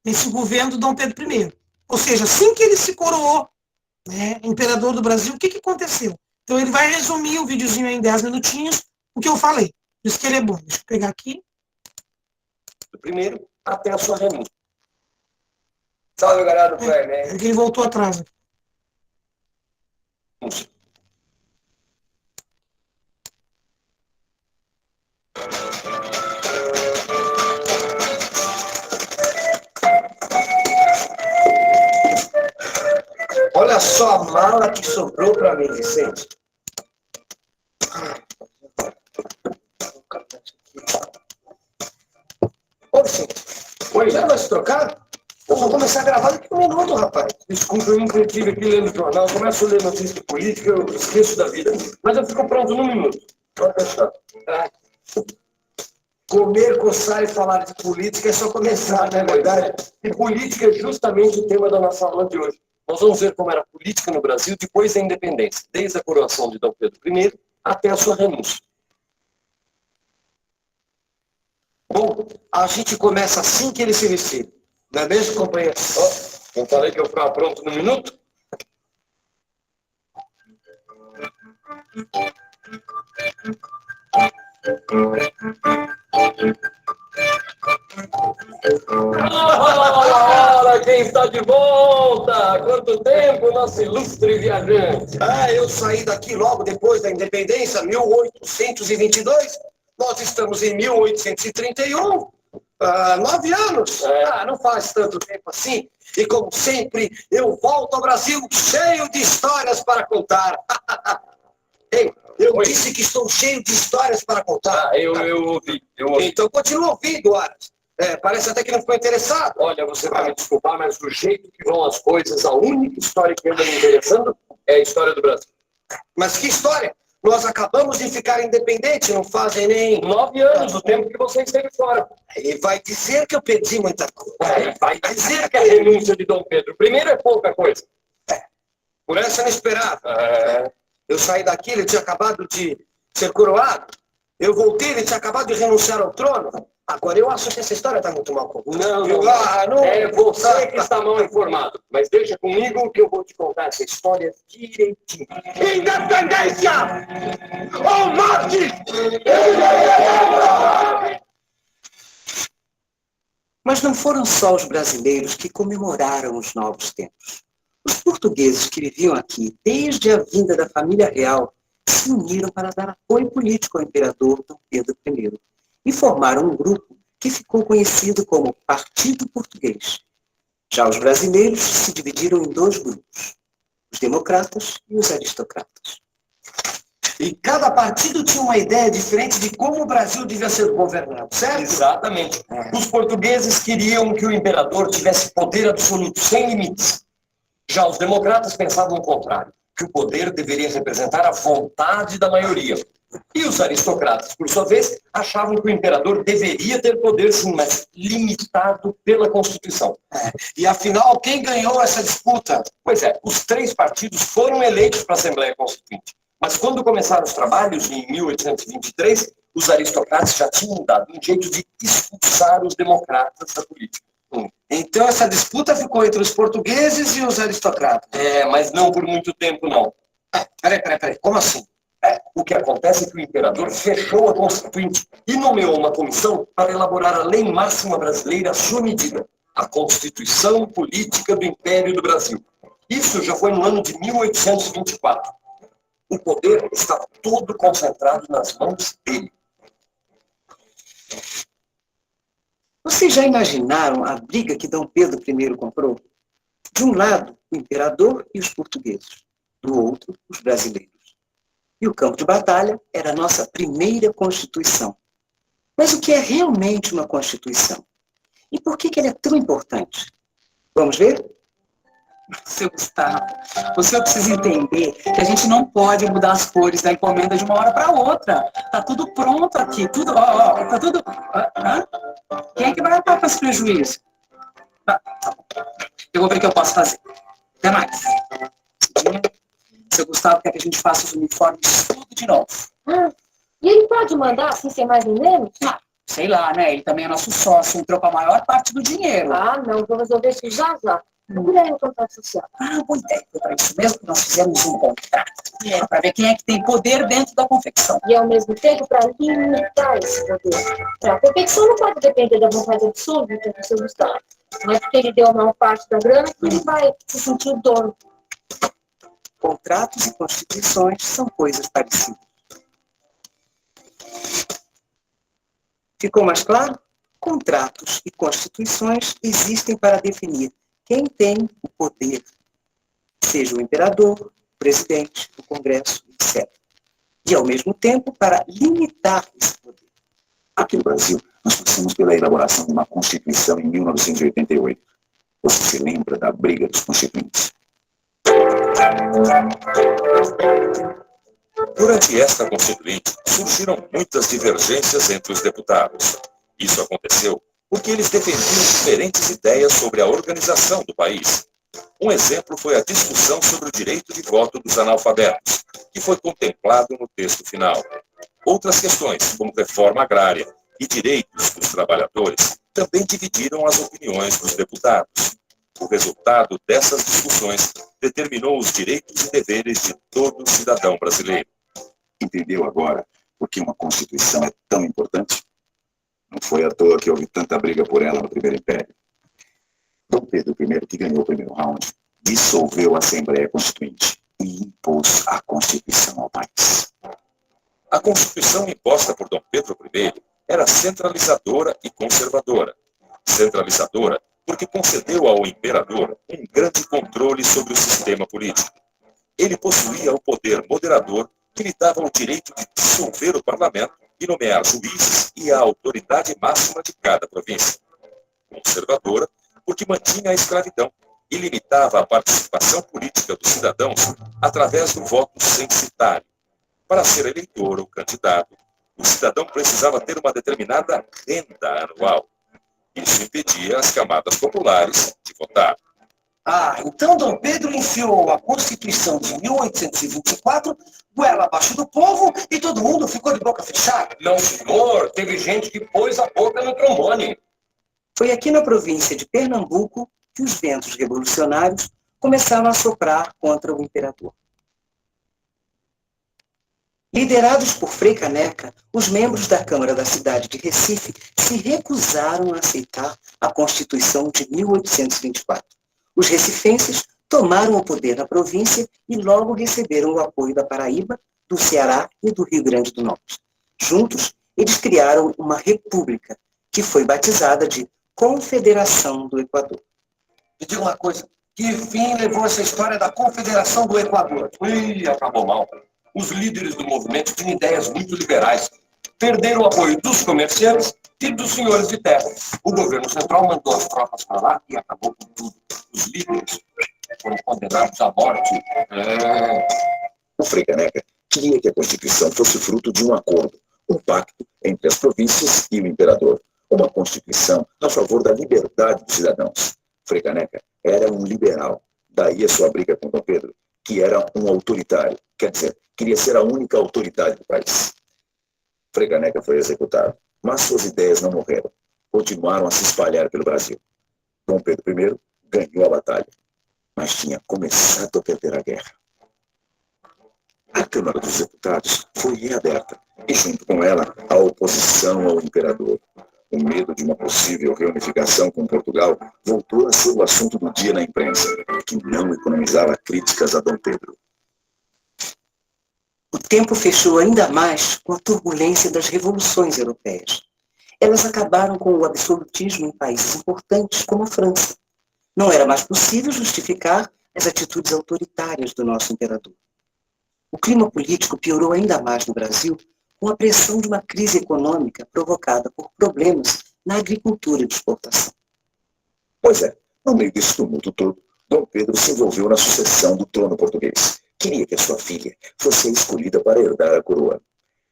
nesse governo do Dom Pedro I. Ou seja, assim que ele se coroou, né, imperador do Brasil, o que aconteceu? Então ele vai resumir o videozinho em 10 minutinhos, o que eu falei. Por isso que ele é bom. Deixa eu pegar aqui. Primeiro, até a sua renúncia. Salve, galera do Play, né? Ele voltou atrás. Olha só a mala que sobrou para mim, Vicente. Ô, Vicente, Oi, já vai se trocar? Eu vou começar a gravar daqui a 1 minuto, rapaz. Desculpa, eu me entretive aqui lendo o jornal. Eu começo a ler notícia de política, eu esqueço da vida. Mas eu fico pronto num minuto. Pode deixar. Comer, coçar e falar de política é só começar, não é verdade? E política é justamente o tema da nossa aula de hoje. Nós vamos ver como era a política no Brasil depois da independência, desde a coroação de Dom Pedro I até a sua renúncia. Bom, a gente começa assim que ele se vestir. Não é mesmo, companheiro? Não falei que eu ficava pronto num minuto? Olha quem está de volta! Quanto tempo, nosso ilustre viajante! Eu saí daqui logo depois da independência, 1822. Nós estamos em 1831. 9 anos. Não faz tanto tempo assim. E como sempre, eu volto ao Brasil cheio de histórias para contar. Ei, eu disse que estou cheio de histórias para contar. Eu ouvi. Então continua ouvindo, Aras. Parece até que não ficou interessado. Olha, você vai me desculpar, mas do jeito que vão as coisas, a única história que anda me interessando é a história do Brasil. Mas que história? Nós acabamos de ficar independentes, não fazem nem 9 anos, o tempo que você esteve fora. E vai dizer que eu perdi muita coisa. Vai dizer que a renúncia de Dom Pedro I é pouca coisa. Por essa eu não esperava. Eu saí daqui, ele tinha acabado de ser coroado. Eu voltei, ele tinha acabado de renunciar ao trono. Agora, eu acho que essa história está muito mal contada. Não. É você que está mal informado. Mas deixa comigo que eu vou te contar essa história direitinho. Independência! Ou morte! Mas não foram só os brasileiros que comemoraram os novos tempos. Os portugueses que viviam aqui desde a vinda da família real se uniram para dar apoio político ao imperador Dom Pedro I e formaram um grupo que ficou conhecido como Partido Português. Já os brasileiros se dividiram em 2 grupos, os democratas e os aristocratas. E cada partido tinha uma ideia diferente de como o Brasil devia ser governado, certo? Exatamente. Os portugueses queriam que o imperador tivesse poder absoluto, sem limites. Já os democratas pensavam o contrário, que o poder deveria representar a vontade da maioria. E os aristocratas, por sua vez, achavam que o imperador deveria ter poder, sim, mas limitado pela Constituição. E afinal, quem ganhou essa disputa? Pois é, os 3 partidos foram eleitos para a Assembleia Constituinte. Mas quando começaram os trabalhos, em 1823, os aristocratas já tinham dado um jeito de expulsar os democratas da política. Então essa disputa ficou entre os portugueses e os aristocratas. Mas não por muito tempo, não. Peraí, como assim? O que acontece é que o imperador fechou a Constituinte e nomeou uma comissão para elaborar a lei máxima brasileira à sua medida, a Constituição Política do Império do Brasil. Isso já foi no ano de 1824. O poder estava todo concentrado nas mãos dele. Vocês já imaginaram a briga que Dom Pedro I comprou? De um lado, o imperador e os portugueses. Do outro, os brasileiros. E o campo de batalha era a nossa primeira Constituição. Mas o que é realmente uma Constituição? E por que ela é tão importante? Vamos ver? Seu Gustavo, o senhor precisa entender que a gente não pode mudar as cores da encomenda de uma hora para outra. Tá tudo pronto aqui, tudo, tá tudo... Quem é que vai estar com esse prejuízo? Eu vou ver o que eu posso fazer. Até mais. Seu Gustavo quer que a gente faça os uniformes tudo de novo. E ele pode mandar, assim, sem mais nem menos? Sei lá, né? Ele também é nosso sócio, entrou com a maior parte do dinheiro. Não, vou resolver isso já. Procura aí no contrato social. Boa ideia. Para isso mesmo que nós fizemos um contrato. Para ver quem é que tem poder dentro da confecção. E, ao mesmo tempo, para limitar esse poder. A confecção não pode depender da vontade absoluta do seu Gustavo. Não é porque ele deu a maior parte da grana que ele vai se sentir o dono. Contratos e constituições são coisas parecidas. Ficou mais claro? Contratos e constituições existem para definir quem tem o poder, seja o imperador, o presidente, o Congresso, etc. E, ao mesmo tempo, para limitar esse poder. Aqui no Brasil, nós passamos pela elaboração de uma Constituição em 1988. Você se lembra da briga dos constituintes? Durante esta Constituinte, surgiram muitas divergências entre os deputados. Isso aconteceu porque eles defendiam diferentes ideias sobre a organização do país. Um exemplo foi a discussão sobre o direito de voto dos analfabetos, que foi contemplado no texto final. Outras questões, como reforma agrária e direitos dos trabalhadores, também dividiram as opiniões dos deputados. O resultado dessas discussões determinou os direitos e deveres de todo cidadão brasileiro. Entendeu agora por que uma Constituição é tão importante? Não foi à toa que houve tanta briga por ela no Primeiro Império. Dom Pedro I, que ganhou o primeiro round, dissolveu a Assembleia Constituinte e impôs a Constituição ao país. A Constituição imposta por Dom Pedro I era centralizadora e conservadora. Centralizadora porque concedeu ao imperador um grande controle sobre o sistema político. Ele possuía o poder moderador que lhe dava o direito de dissolver o parlamento e nomear juízes e a autoridade máxima de cada província. Conservadora porque mantinha a escravidão e limitava a participação política dos cidadãos através do voto censitário. Para ser eleitor ou candidato, o cidadão precisava ter uma determinada renda anual. Isso impedia as camadas populares de votar. Então Dom Pedro enfiou a Constituição de 1824 goela abaixo do povo e todo mundo ficou de boca fechada. Não, senhor. Teve gente que pôs a boca no trombone. Foi aqui na província de Pernambuco que os ventos revolucionários começaram a soprar contra o imperador. Liderados por Frei Caneca, os membros da Câmara da cidade de Recife se recusaram a aceitar a Constituição de 1824. Os recifenses tomaram o poder na província e logo receberam o apoio da Paraíba, do Ceará e do Rio Grande do Norte. Juntos, eles criaram uma república, que foi batizada de Confederação do Equador. Me diga uma coisa, que fim levou essa história da Confederação do Equador? Acabou mal. Os líderes do movimento tinham ideias muito liberais. Perderam o apoio dos comerciantes e dos senhores de terra. O governo central mandou as tropas para lá e acabou com tudo. Os líderes foram condenados à morte. O Frei Caneca queria que a Constituição fosse fruto de um acordo, um pacto entre as províncias e o imperador. Uma Constituição a favor da liberdade dos cidadãos. Frei Caneca era um liberal. Daí a sua briga com Dom Pedro, que era um autoritário. Quer dizer, queria ser a única autoridade do país. Frei Caneca foi executado, mas suas ideias não morreram. Continuaram a se espalhar pelo Brasil. Dom Pedro I ganhou a batalha, mas tinha começado a perder a guerra. A Câmara dos Deputados foi reaberta, e junto com ela, a oposição ao imperador. O medo de uma possível reunificação com Portugal voltou a ser o assunto do dia na imprensa, que não economizava críticas a Dom Pedro. O tempo fechou ainda mais com a turbulência das revoluções europeias. Elas acabaram com o absolutismo em países importantes como a França. Não era mais possível justificar as atitudes autoritárias do nosso imperador. O clima político piorou ainda mais no Brasil com a pressão de uma crise econômica provocada por problemas na agricultura de exportação. Pois é, no meio desse tumulto todo, Dom Pedro se envolveu na sucessão do trono português. Queria que a sua filha fosse a escolhida para herdar a coroa.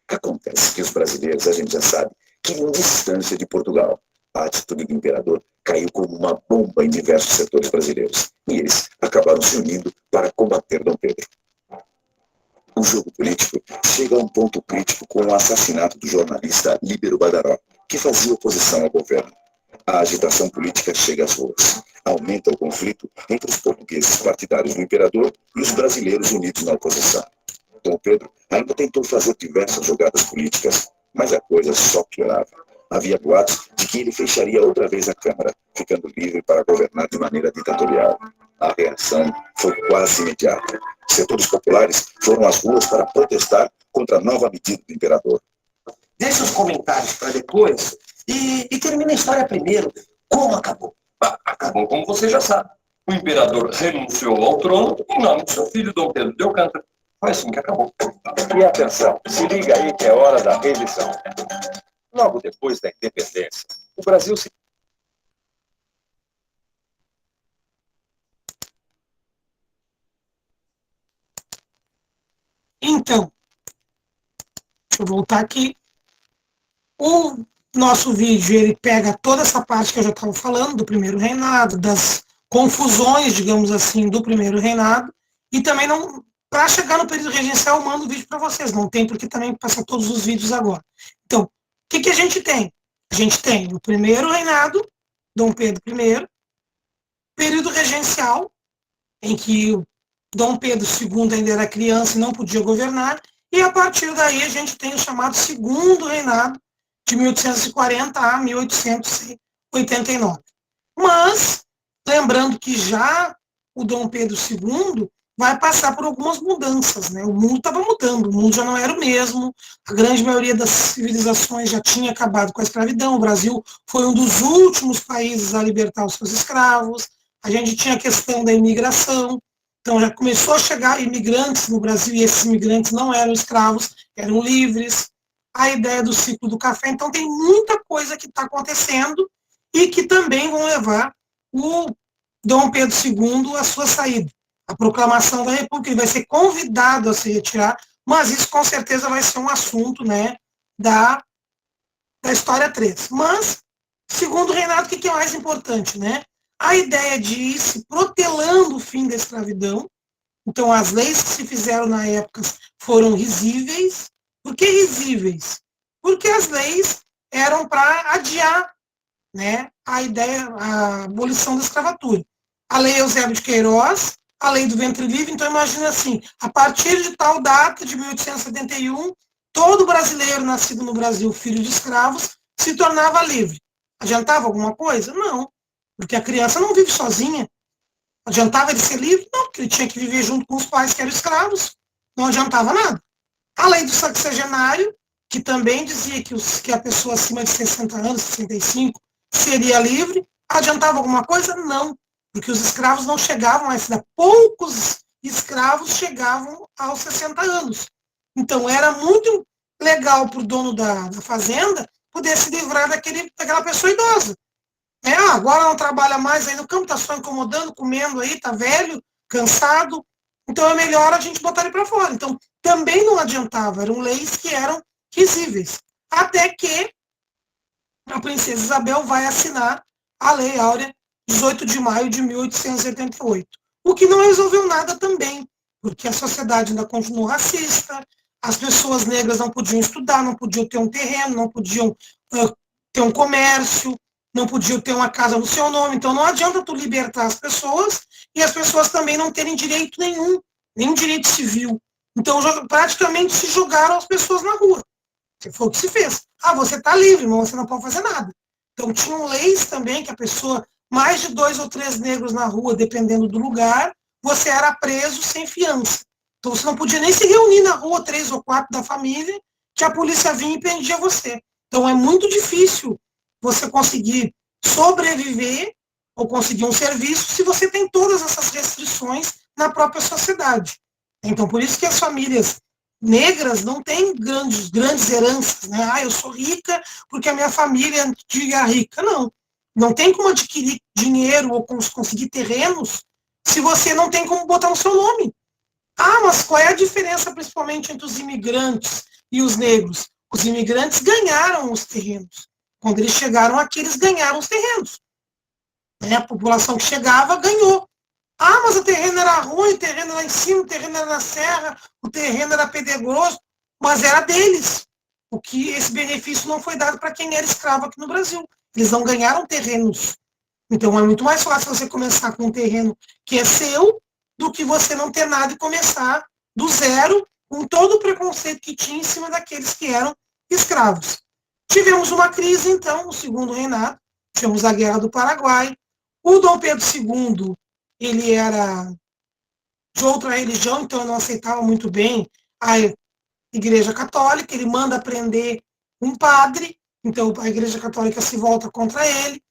Acontece que os brasileiros, a gente já sabe, queriam distância de Portugal. A atitude do imperador caiu como uma bomba em diversos setores brasileiros. E eles acabaram se unindo para combater Dom Pedro. O jogo político chega a um ponto crítico com o assassinato do jornalista Líbero Badaró, que fazia oposição ao governo. A agitação política chega às ruas. Aumenta o conflito entre os portugueses partidários do imperador e os brasileiros unidos na oposição. Dom Pedro ainda tentou fazer diversas jogadas políticas, mas a coisa só piorava. Havia boatos de que ele fecharia outra vez a Câmara, ficando livre para governar de maneira ditatorial. A reação foi quase imediata. Setores populares foram às ruas para protestar contra a nova medida do imperador. Deixa os comentários para depois e termina a história primeiro. Como acabou? Acabou como você já sabe. O imperador renunciou ao trono em nome de seu filho Dom Pedro de Alcântara. Foi assim que acabou. E atenção, se liga aí que é hora da reeleição. Logo depois da independência, o Brasil se... Então, deixa eu voltar aqui. O nosso vídeo, ele pega toda essa parte que eu já estava falando, do primeiro reinado, das confusões, digamos assim, do primeiro reinado, e também não, para chegar no período regencial, eu mando o vídeo para vocês, não tem porque também passar todos os vídeos agora. Então, o que a gente tem? A gente tem o primeiro reinado, Dom Pedro I, período regencial, em que o Dom Pedro II ainda era criança e não podia governar, e a partir daí a gente tem o chamado segundo reinado, de 1840 a 1889. Mas, lembrando que já o Dom Pedro II vai passar por algumas mudanças, né? O mundo estava mudando, o mundo já não era o mesmo, a grande maioria das civilizações já tinha acabado com a escravidão, o Brasil foi um dos últimos países a libertar os seus escravos, a gente tinha a questão da imigração, então já começou a chegar imigrantes no Brasil, e esses imigrantes não eram escravos, eram livres, a ideia do ciclo do café, então tem muita coisa que está acontecendo e que também vão levar o Dom Pedro II à sua saída. A proclamação da República, ele vai ser convidado a se retirar, mas isso com certeza vai ser um assunto, né, da história 3. Mas, segundo o reinado, o que é mais importante, né? A ideia de ir se protelando o fim da escravidão, então as leis que se fizeram na época foram risíveis. Por que risíveis? Porque as leis eram para adiar, né, a ideia, a abolição da escravatura. A lei Eusébio de Queiroz, a lei do ventre livre, então imagina assim, a partir de tal data, de 1871, todo brasileiro nascido no Brasil, filho de escravos, se tornava livre. Adiantava alguma coisa? Não, porque a criança não vive sozinha. Adiantava ele ser livre? Não, porque ele tinha que viver junto com os pais que eram escravos. Não adiantava nada. A lei do sexagenário, que também dizia que a pessoa acima de 60 anos, 65, seria livre, adiantava alguma coisa? Não, porque os escravos não chegavam a essa idade. Poucos escravos chegavam aos 60 anos. Então, era muito legal para o dono da fazenda poder se livrar daquela pessoa idosa. Agora não trabalha mais aí no campo, está só incomodando, comendo aí, está velho, cansado. Então, é melhor a gente botar ele para fora. Então, também não adiantava, eram leis que eram risíveis. Até que a princesa Isabel vai assinar a Lei Áurea, 18 de maio de 1888. O que não resolveu nada também, porque a sociedade ainda continuou racista, as pessoas negras não podiam estudar, não podiam ter um terreno, não podiam ter um comércio, não podiam ter uma casa no seu nome. Então, não adianta tu libertar as pessoas e as pessoas também não terem direito nenhum direito civil. Então, praticamente se jogaram as pessoas na rua. Foi o que se fez. Você está livre, mas você não pode fazer nada. Então, tinham leis também que a pessoa, mais de 2 ou 3 negros na rua, dependendo do lugar, você era preso sem fiança. Então, você não podia nem se reunir na rua, 3 ou 4 da família, que a polícia vinha e prendia você. Então, é muito difícil você conseguir sobreviver ou conseguir um serviço se você tem todas essas restrições na própria sociedade. Então, por isso que as famílias negras não têm grandes heranças, né? Eu sou rica porque a minha família antiga é rica. Não tem como adquirir dinheiro ou conseguir terrenos se você não tem como botar o seu nome. Mas qual é a diferença, principalmente, entre os imigrantes e os negros? Os imigrantes ganharam os terrenos. Quando eles chegaram aqui, eles ganharam os terrenos. A população que chegava ganhou. Mas o terreno era ruim, o terreno lá em cima, o terreno era na serra, o terreno era pedregoso, mas era deles. Esse benefício não foi dado para quem era escravo aqui no Brasil. Eles não ganharam terrenos. Então, é muito mais fácil você começar com um terreno que é seu do que você não ter nada e começar do zero com todo o preconceito que tinha em cima daqueles que eram escravos. Tivemos uma crise, então, no segundo reinado, tivemos a Guerra do Paraguai. O Dom Pedro II, ele era de outra religião, então não aceitava muito bem a Igreja Católica, ele manda prender um padre, então a Igreja Católica se volta contra ele.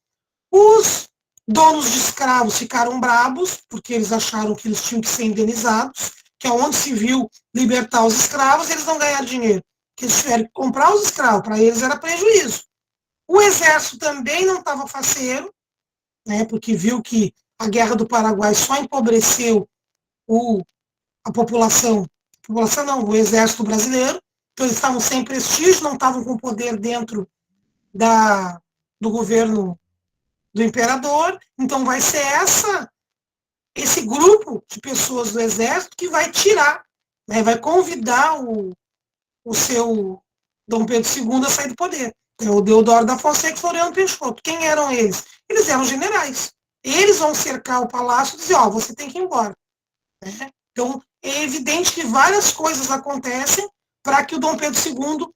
Os donos de escravos ficaram bravos, porque eles acharam que eles tinham que ser indenizados, que é onde se viu libertar os escravos, eles não ganharam dinheiro. que eles tiveram que comprar os escravos, para eles era prejuízo. O exército também não estava faceiro, né, porque viu que a Guerra do Paraguai só empobreceu a população não, o exército brasileiro, então eles estavam sem prestígio, não estavam com poder dentro do governo do imperador, então vai ser esse grupo de pessoas do exército que vai tirar, né, vai convidar o seu Dom Pedro II a sair do poder. É o Deodoro da Fonseca e Floriano Peixoto. Quem eram eles? Eles eram generais. Eles vão cercar o palácio e dizer, você tem que ir embora. Né? Então, é evidente que várias coisas acontecem para que o Dom Pedro II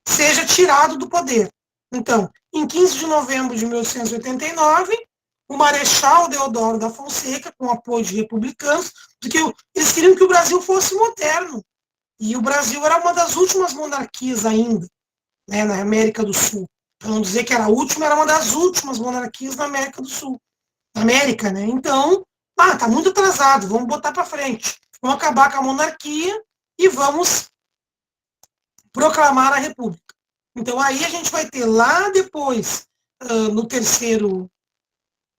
seja tirado do poder. Então, em 15 de novembro de 1889, o Marechal Deodoro da Fonseca, com apoio de republicanos, porque eles queriam que o Brasil fosse moderno. E o Brasil era uma das últimas monarquias ainda, né, na América do Sul. Para não dizer que era a última, era uma das últimas monarquias na América do Sul. Na América, né? Então, está muito atrasado, vamos botar para frente. Vamos acabar com a monarquia e vamos proclamar a República. Então, aí a gente vai ter lá depois, no terceiro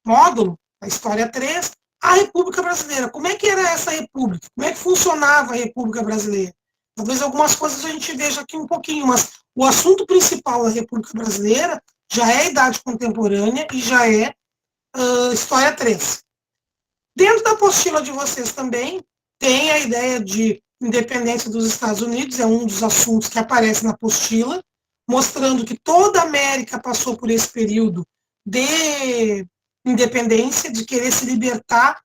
módulo, a História 3, a República Brasileira. Como é que era essa República? Como é que funcionava a República Brasileira? Talvez algumas coisas a gente veja aqui um pouquinho, mas o assunto principal da República Brasileira já é a Idade Contemporânea e já é História 3. Dentro da apostila de vocês também tem a ideia de independência dos Estados Unidos, é um dos assuntos que aparece na apostila, mostrando que toda a América passou por esse período de independência, de querer se libertar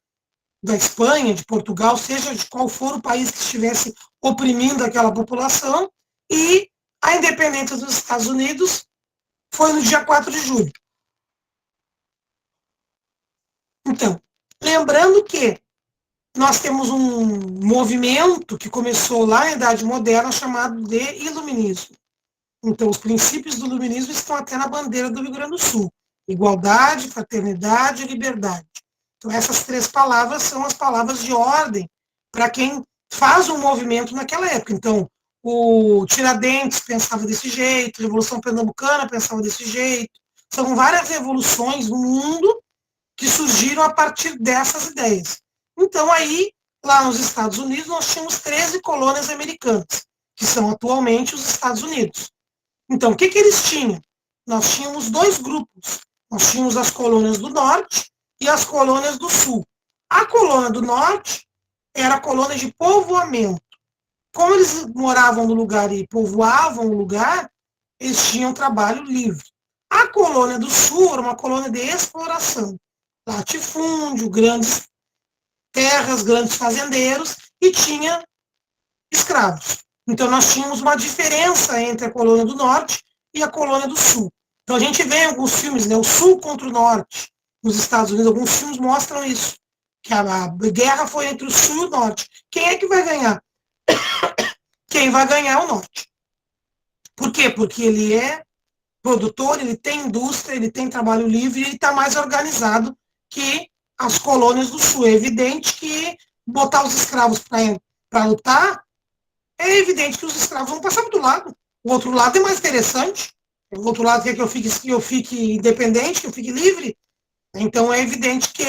da Espanha, de Portugal, seja de qual for o país que estivesse oprimindo aquela população, e a independência dos Estados Unidos foi no dia 4 de julho. Então, lembrando que nós temos um movimento que começou lá na Idade Moderna chamado de Iluminismo. Então, os princípios do Iluminismo estão até na bandeira do Rio Grande do Sul. Igualdade, fraternidade e liberdade. Então, essas três palavras são as palavras de ordem para quem faz um movimento naquela época. Então, o Tiradentes pensava desse jeito, a Revolução Pernambucana pensava desse jeito. São várias revoluções no mundo que surgiram a partir dessas ideias. Então, aí, lá nos Estados Unidos, nós tínhamos 13 colônias americanas, que são atualmente os Estados Unidos. Então, o que eles tinham? Nós tínhamos dois grupos. Nós tínhamos as colônias do norte e as colônias do sul. A colônia do norte era a colônia de povoamento. Como eles moravam no lugar e povoavam o lugar, eles tinham trabalho livre. A colônia do sul era uma colônia de exploração. Latifúndio, grandes terras, grandes fazendeiros, e tinha escravos. Então, nós tínhamos uma diferença entre a colônia do norte e a colônia do sul. Então, a gente vê em alguns filmes, né, o sul contra o norte, nos Estados Unidos, alguns filmes mostram isso, que a guerra foi entre o sul e o norte. Quem é que vai ganhar? Quem vai ganhar é o norte. Por quê? Porque ele é produtor, ele tem indústria, ele tem trabalho livre e ele está mais organizado que as colônias do sul. É evidente que botar os escravos para lutar, é evidente que os escravos vão passar para o lado. O outro lado é mais interessante. O outro lado quer que eu fique independente, que eu fique livre. Então, é evidente que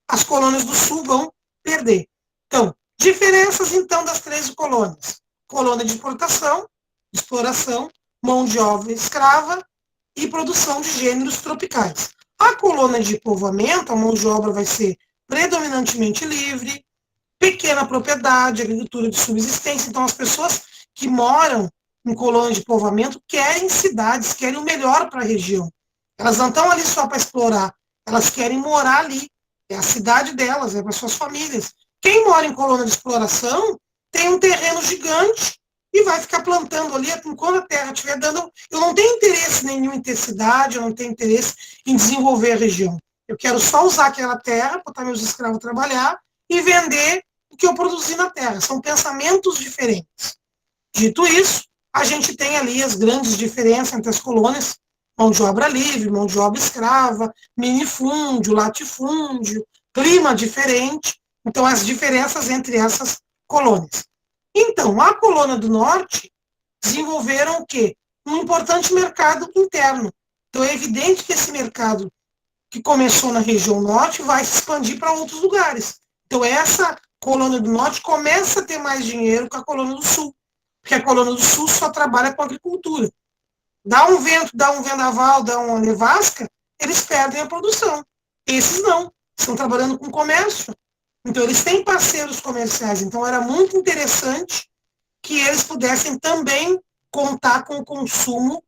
as colônias do sul vão perder. Então, diferenças, então, das 13 colônias. Colônia de exportação, exploração, mão de obra escrava e produção de gêneros tropicais. A colônia de povoamento, a mão de obra vai ser predominantemente livre, pequena propriedade, agricultura de subsistência. Então, as pessoas que moram em colônia de povoamento querem cidades, querem o melhor para a região. Elas não estão ali só para explorar, elas querem morar ali. É a cidade delas, é para suas famílias. Quem mora em colônia de exploração tem um terreno gigante e vai ficar plantando ali enquanto a terra estiver dando. Eu não tenho interesse nenhum em ter cidade, eu não tenho interesse em desenvolver a região. Eu quero só usar aquela terra, botar meus escravos a trabalhar e vender o que eu produzi na terra. São pensamentos diferentes. Dito isso, a gente tem ali as grandes diferenças entre as colônias: mão de obra livre, mão de obra escrava, minifúndio, latifúndio, clima diferente. Então, as diferenças entre essas colônias. Então, a colônia do norte desenvolveram o quê? Um importante mercado interno. Então, é evidente que esse mercado que começou na região norte vai se expandir para outros lugares. Então, essa colônia do norte começa a ter mais dinheiro que a colônia do sul, porque a colônia do sul só trabalha com agricultura. Dá um vento, dá um vendaval, dá uma nevasca, eles perdem a produção. Esses não, estão trabalhando com comércio. Então, eles têm parceiros comerciais. Então, era muito interessante que eles pudessem também contar com o consumo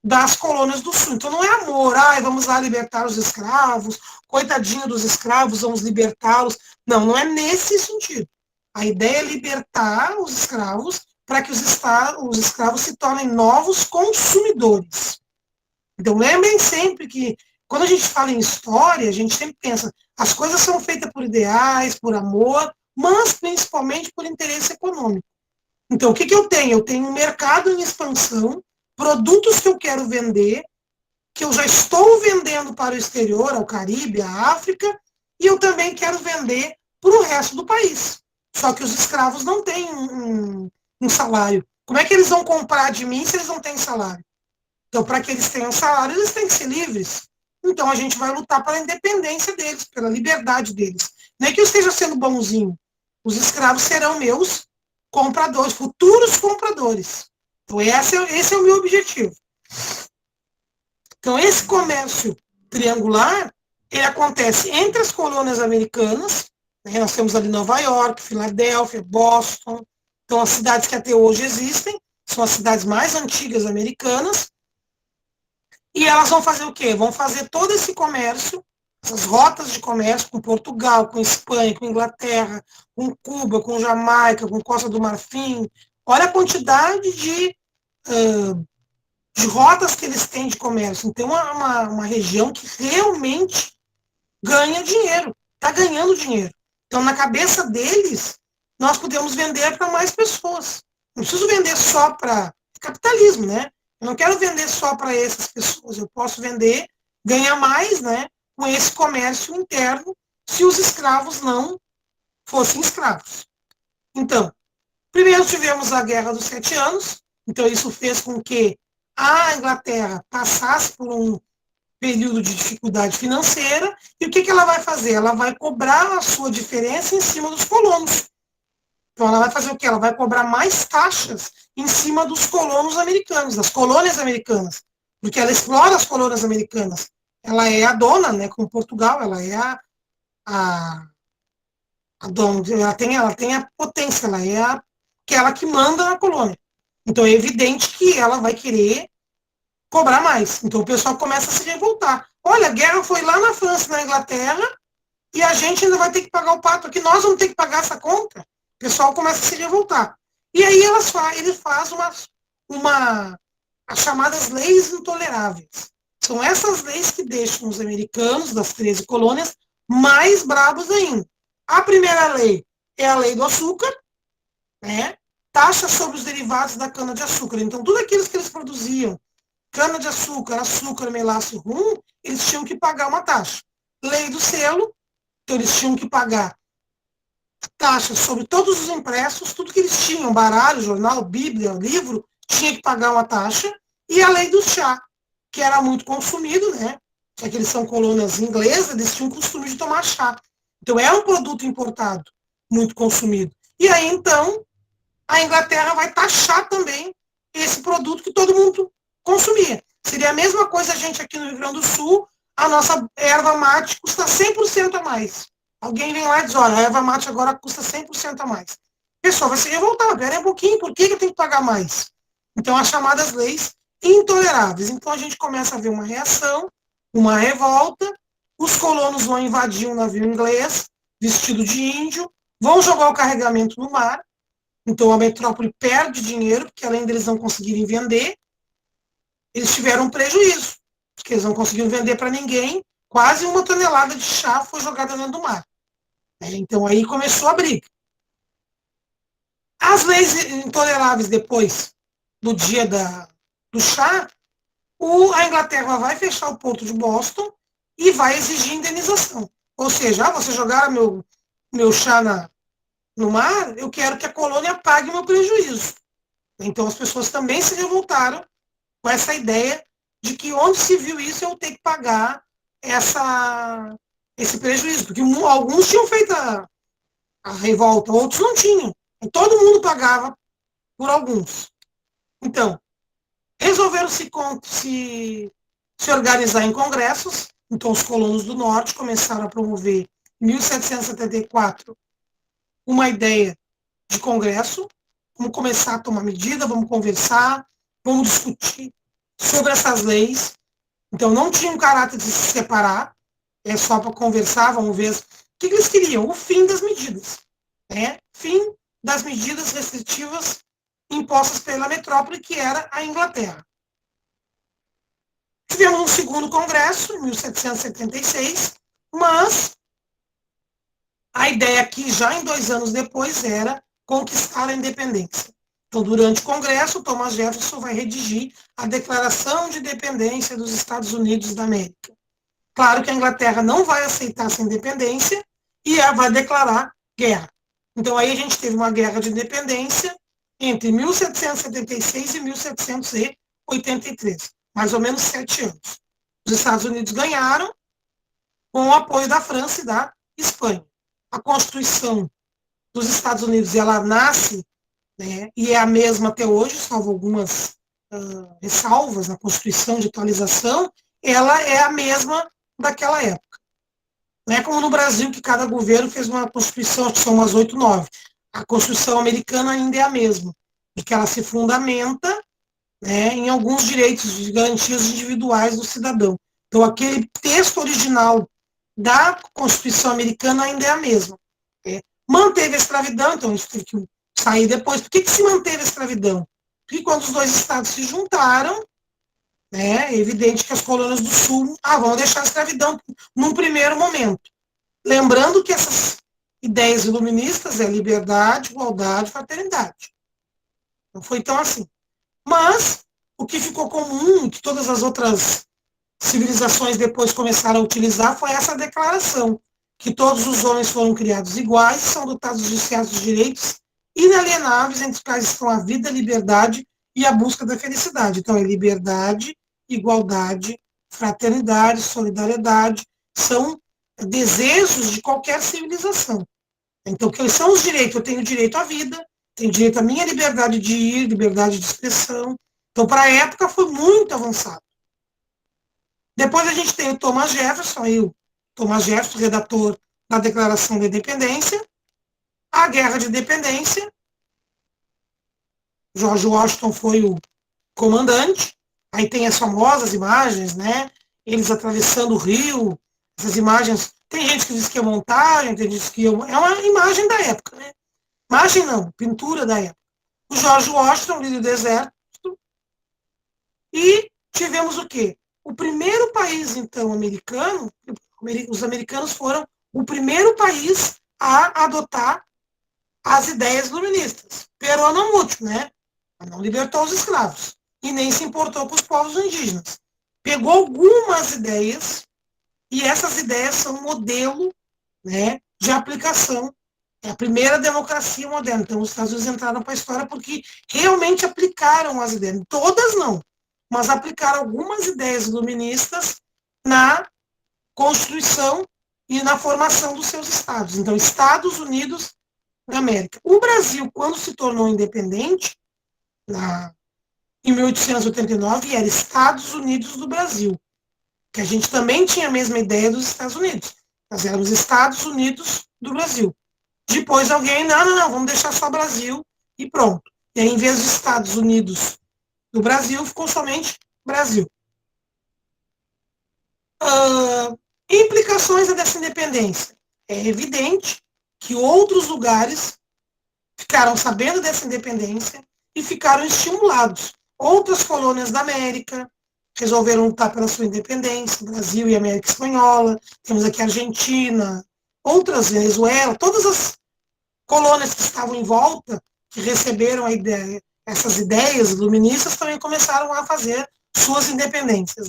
das colônias do sul. Então, não é amor, vamos lá libertar os escravos, coitadinho dos escravos, vamos libertá-los. Não, não é nesse sentido. A ideia é libertar os escravos para que os escravos se tornem novos consumidores. Então, lembrem sempre que, quando a gente fala em história, a gente sempre pensa, as coisas são feitas por ideais, por amor, mas principalmente por interesse econômico. Então, o que eu tenho? Eu tenho um mercado em expansão, produtos que eu quero vender, que eu já estou vendendo para o exterior, ao Caribe, à África, e eu também quero vender para o resto do país. Só que os escravos não têm um salário. Como é que eles vão comprar de mim se eles não têm salário? Então, para que eles tenham salário, eles têm que ser livres. Então, a gente vai lutar pela independência deles, pela liberdade deles. Não é que eu esteja sendo bonzinho. Os escravos serão meus compradores, futuros compradores. Então, esse é o meu objetivo. Então, esse comércio triangular, ele acontece entre as colônias americanas, né? Nós temos ali Nova York, Filadélfia, Boston, então as cidades que até hoje existem, são as cidades mais antigas americanas, e elas vão fazer o quê? Vão fazer todo esse comércio, essas rotas de comércio com Portugal, com Espanha, com Inglaterra, com Cuba, com Jamaica, com Costa do Marfim. Olha a quantidade de rotas que eles têm de comércio. Então, é uma região que realmente ganha dinheiro, está ganhando dinheiro. Então, na cabeça deles, nós podemos vender para mais pessoas. Não preciso vender só para capitalismo, né? Eu não quero vender só para essas pessoas. Eu posso vender, ganhar mais, né? Com esse comércio interno, se os escravos não fossem escravos. Então, primeiro tivemos a Guerra dos 7 Anos, então isso fez com que a Inglaterra passasse por um período de dificuldade financeira, e o que ela vai fazer? Ela vai cobrar a sua diferença em cima dos colonos. Então, ela vai fazer o quê? Ela vai cobrar mais taxas em cima dos colonos americanos, das colônias americanas, porque ela explora as colônias americanas. Ela é a dona, né, como Portugal, ela é a dona, ela tem a potência, ela é aquela que manda na colônia. Então, é evidente que ela vai querer cobrar mais. Então, o pessoal começa a se revoltar. Olha, a guerra foi lá na França, na Inglaterra, e a gente ainda vai ter que pagar o pato aqui, nós vamos ter que pagar essa conta. O pessoal começa a se revoltar. E aí ele faz as chamadas leis intoleráveis. São essas leis que deixam os americanos, das 13 colônias, mais bravos ainda. A primeira lei é a lei do açúcar, né? Taxa sobre os derivados da cana-de-açúcar. Então, tudo aquilo que eles produziam, cana-de-açúcar, açúcar, melaço, rum, eles tinham que pagar uma taxa. Lei do selo, então eles tinham que pagar taxas sobre todos os impressos, tudo que eles tinham, baralho, jornal, bíblia, livro, tinha que pagar uma taxa. E a lei do chá, que era muito consumido, né? Já que eles são colônias inglesas, eles tinham o costume de tomar chá. Então, é um produto importado, muito consumido. E aí, então, a Inglaterra vai taxar também esse produto que todo mundo consumia. Seria a mesma coisa a gente aqui no Rio Grande do Sul, a nossa erva mate custa 100% a mais. Alguém vem lá e diz, olha, a erva mate agora custa 100% a mais. O pessoal vai se revoltar, pera um pouquinho, por que eu tenho que pagar mais? Então, as chamadas leis intoleráveis. Então, a gente começa a ver uma reação, uma revolta, os colonos vão invadir um navio inglês, vestido de índio, vão jogar o carregamento no mar. Então, a metrópole perde dinheiro, porque além deles não conseguirem vender, eles tiveram um prejuízo, porque eles não conseguiram vender para ninguém, quase 1 tonelada de chá foi jogada dentro do mar. Então, aí começou a briga. As leis intoleráveis depois do dia do chá, a Inglaterra vai fechar o porto de Boston e vai exigir indenização. Ou seja, você jogar meu chá no mar, eu quero que a colônia pague o meu prejuízo. Então as pessoas também se revoltaram com essa ideia de que onde se viu isso eu tenho que pagar esse prejuízo, porque alguns tinham feito a revolta, outros não tinham. E todo mundo pagava por alguns. Então, resolveram se organizar em congressos. Então, os colonos do norte começaram a promover, em 1774, uma ideia de congresso. Vamos começar a tomar medida, vamos conversar, vamos discutir sobre essas leis. Então, não tinha um caráter de se separar, é só para conversar, vamos ver o que eles queriam, o fim das medidas. Fim das medidas restritivas impostas pela metrópole, que era a Inglaterra. Tivemos um segundo congresso, em 1776, mas a ideia aqui, já em 2 anos depois, era conquistar a independência. Então, durante o congresso, Thomas Jefferson vai redigir a Declaração de Independência dos Estados Unidos da América. Claro que a Inglaterra não vai aceitar essa independência e ela vai declarar guerra. Então, aí a gente teve uma guerra de independência entre 1776 e 1783, mais ou menos 7 anos. Os Estados Unidos ganharam com o apoio da França e da Espanha. A Constituição dos Estados Unidos, ela nasce, e é a mesma até hoje, salvo algumas ressalvas na Constituição de atualização, ela é a mesma daquela época. Não é como no Brasil, que cada governo fez uma Constituição, que são umas 8, 9. A Constituição americana ainda é a mesma, porque ela se fundamenta em alguns direitos e garantias individuais do cidadão. Então, aquele texto original da Constituição americana ainda é a mesma. Manteve a escravidão, então isso teve que sair depois. Por que se manteve a escravidão? Porque quando os dois estados se juntaram, é evidente que as colônias do sul vão deixar a escravidão num primeiro momento. Lembrando que essas ideias iluministas é liberdade, igualdade, fraternidade. Não foi tão assim. Mas o que ficou comum, que todas as outras civilizações depois começaram a utilizar, foi essa declaração, que todos os homens foram criados iguais, são dotados de certos direitos inalienáveis, entre os quais estão a vida, a liberdade e a busca da felicidade. Então, é liberdade, igualdade, fraternidade, solidariedade, são desejos de qualquer civilização. Então, que são os direitos? Eu tenho direito à vida, tenho direito à minha liberdade de ir, liberdade de expressão. Então, para a época, foi muito avançado. Depois a gente tem o Thomas Jefferson, redator da Declaração da Independência, a Guerra de Independência, George Washington foi o comandante, aí tem as famosas imagens, eles atravessando o rio, essas imagens, tem gente que diz que é montagem, tem gente que é uma imagem da época, Imagem não, pintura da época. O George Washington, líder do exército, e tivemos o quê? O primeiro país, então, americano, os americanos foram o primeiro país a adotar as ideias iluministas. Pero não muito, não libertou os escravos. E nem se importou com os povos indígenas. Pegou algumas ideias, e essas ideias são modelo de aplicação. É a primeira democracia moderna. Então, os Estados Unidos entraram para a história porque realmente aplicaram as ideias. Todas não, mas aplicaram algumas ideias iluministas na Constituição e na formação dos seus estados. Então, Estados Unidos da América. O Brasil, quando se tornou independente, em 1889, era Estados Unidos do Brasil, que a gente também tinha a mesma ideia dos Estados Unidos. Nós éramos Estados Unidos do Brasil. Depois alguém, não, vamos deixar só Brasil e pronto. E aí, em vez de Estados Unidos do Brasil, ficou somente Brasil. Implicações dessa independência. É evidente que outros lugares ficaram sabendo dessa independência e ficaram estimulados. Outras colônias da América resolveram lutar pela sua independência, Brasil e América Espanhola, temos aqui a Argentina, outras, Venezuela, todas as colônias que estavam em volta, que receberam essas ideias iluministas, também começaram a fazer suas independências,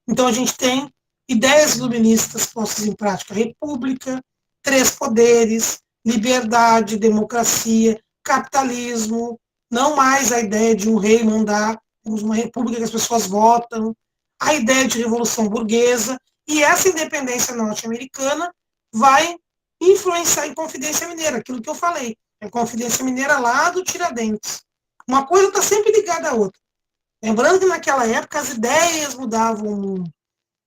Então, a gente tem ideias iluministas postas em prática: república, 3 poderes, liberdade, democracia, capitalismo, não mais a ideia de um rei mandar, temos uma república que as pessoas votam, a ideia de revolução burguesa, e essa independência norte-americana vai influenciar em Confidência Mineira, aquilo que eu falei, a Confidência Mineira lá do Tiradentes. Uma coisa está sempre ligada à outra. Lembrando que naquela época as ideias mudavam o mundo.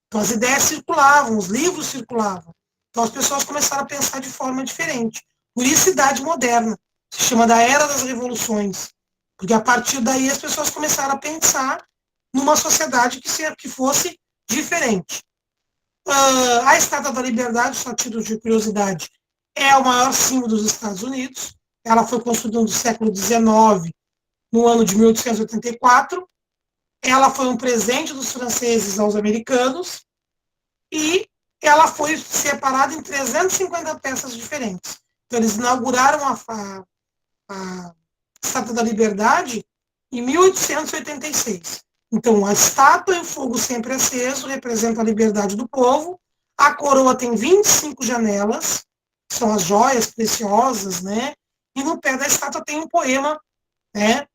Então as ideias circulavam, os livros circulavam. Então as pessoas começaram a pensar de forma diferente. Por isso, Idade Moderna. Se chama da Era das Revoluções. Porque a partir daí as pessoas começaram a pensar numa sociedade que fosse diferente. A Estátua da Liberdade, só título de curiosidade, é o maior símbolo dos Estados Unidos. Ela foi construída no século XIX, no ano de 1884. Ela foi um presente dos franceses aos americanos e ela foi separada em 350 peças diferentes. Então, eles inauguraram a Estátua da Liberdade em 1886. Então, a estátua e o fogo sempre aceso representam a liberdade do povo. A coroa tem 25 janelas, são as joias preciosas, né? E no pé da estátua tem um poema, né,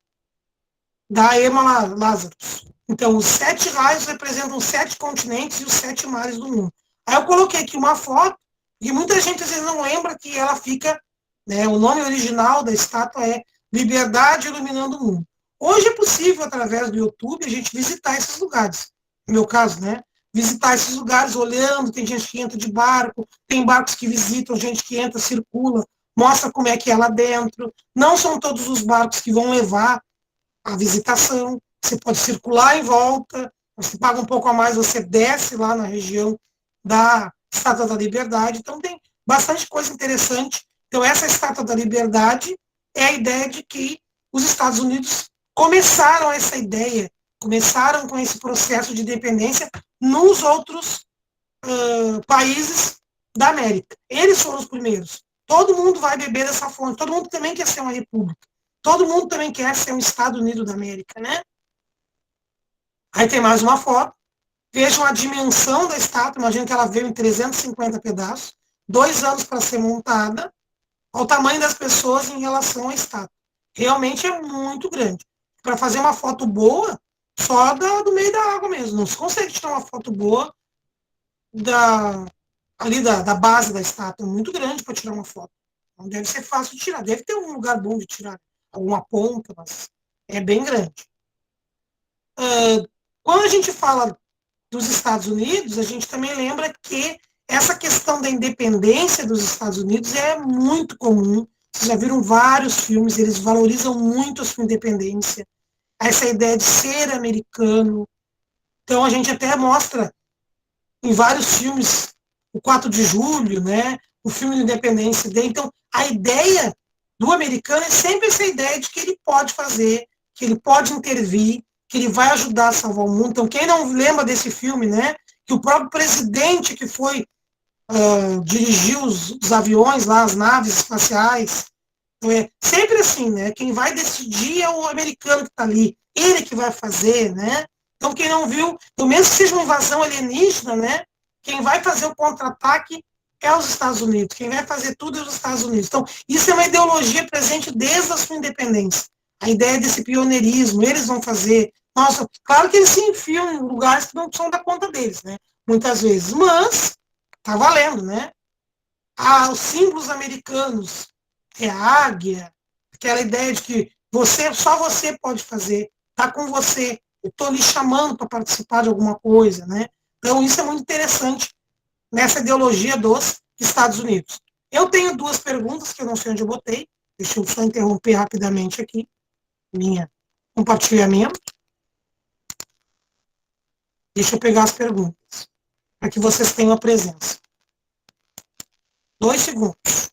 da Emma Lazarus. Então, os 7 raios representam os 7 continentes e os 7 mares do mundo. Aí eu coloquei aqui uma foto, e muita gente às vezes não lembra que ela fica, né, o nome original da estátua é Liberdade Iluminando o Mundo. Hoje é possível, através do YouTube, a gente visitar esses lugares. No meu caso, né? Visitar esses lugares olhando, tem gente que entra de barco, tem barcos que visitam, gente que entra, circula, mostra como é que é lá dentro. Não são todos os barcos que vão levar a visitação, você pode circular em volta, você paga um pouco a mais, você desce lá na região da Estátua da Liberdade, então tem bastante coisa interessante. Então essa Estátua da Liberdade é a ideia de que os Estados Unidos começaram essa ideia, começaram com esse processo de independência nos outros países da América. Eles foram os primeiros. Todo mundo vai beber dessa fonte, todo mundo também quer ser uma república. Todo mundo também quer ser um Estado Unido da América, né? Aí tem mais uma foto. Vejam a dimensão da estátua. Imagina que ela veio em 350 pedaços. 2 anos para ser montada. Ao tamanho das pessoas em relação à estátua. Realmente é muito grande. Para fazer uma foto boa, só do meio da água mesmo. Não se consegue tirar uma foto boa ali da base da estátua. É muito grande para tirar uma foto. Não deve ser fácil de tirar. Deve ter um lugar bom de tirar alguma ponta, mas é bem grande. Quando a gente fala dos Estados Unidos, a gente também lembra que essa questão da independência dos Estados Unidos é muito comum. Vocês já viram vários filmes, eles valorizam muito a sua independência, essa ideia de ser americano. Então, a gente até mostra em vários filmes o 4 de julho, né? O filme de Independência Day. Então, a ideia do americano é sempre essa ideia de que ele pode fazer, que ele pode intervir, que ele vai ajudar a salvar o mundo. Então, quem não lembra desse filme, né? Que o próprio presidente que foi dirigir os aviões lá, as naves espaciais, então, é sempre assim, né? Quem vai decidir é o americano que está ali, ele que vai fazer, né? Então, quem não viu, então, mesmo que seja uma invasão alienígena, né? Quem vai fazer o contra-ataque é os Estados Unidos. Quem vai fazer tudo é os Estados Unidos. Então, isso é uma ideologia presente desde a sua independência. A ideia desse pioneirismo, eles vão fazer. Nossa, claro que eles se enfiam em lugares que não são da conta deles, né? Muitas vezes. Mas, tá valendo, né? Os símbolos americanos é a águia, aquela ideia de que só você pode fazer, tá com você, eu estou lhe chamando para participar de alguma coisa, né? Então, isso é muito interessante nessa ideologia dos Estados Unidos. Eu tenho 2 perguntas que eu não sei onde eu botei, deixa eu só interromper rapidamente aqui, compartilhamento. Deixa eu pegar as perguntas, para que vocês tenham a presença. 2 segundos.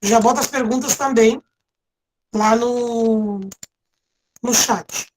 Já bota as perguntas também lá no chat.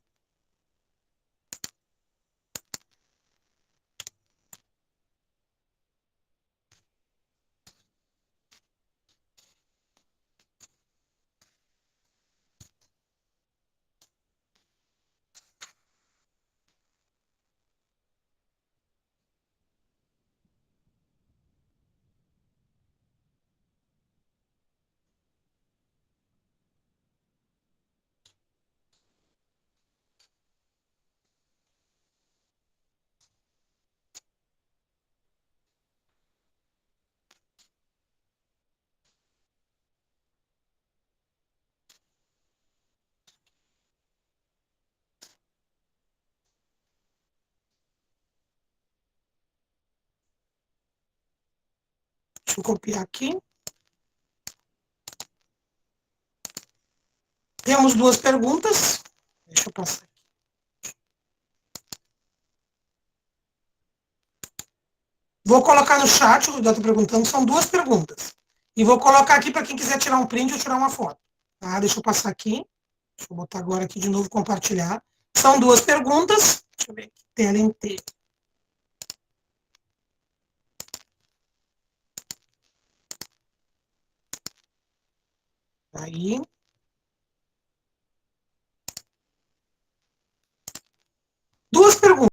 Deixa eu copiar aqui. Temos duas perguntas. Deixa eu passar aqui. Vou colocar no chat, o Dudu está perguntando, são duas perguntas. E vou colocar aqui para quem quiser tirar um print ou tirar uma foto. Tá? Deixa eu passar aqui. Deixa eu botar agora aqui de novo, compartilhar. São duas perguntas. Deixa eu ver aqui. Tela inteira. Aí.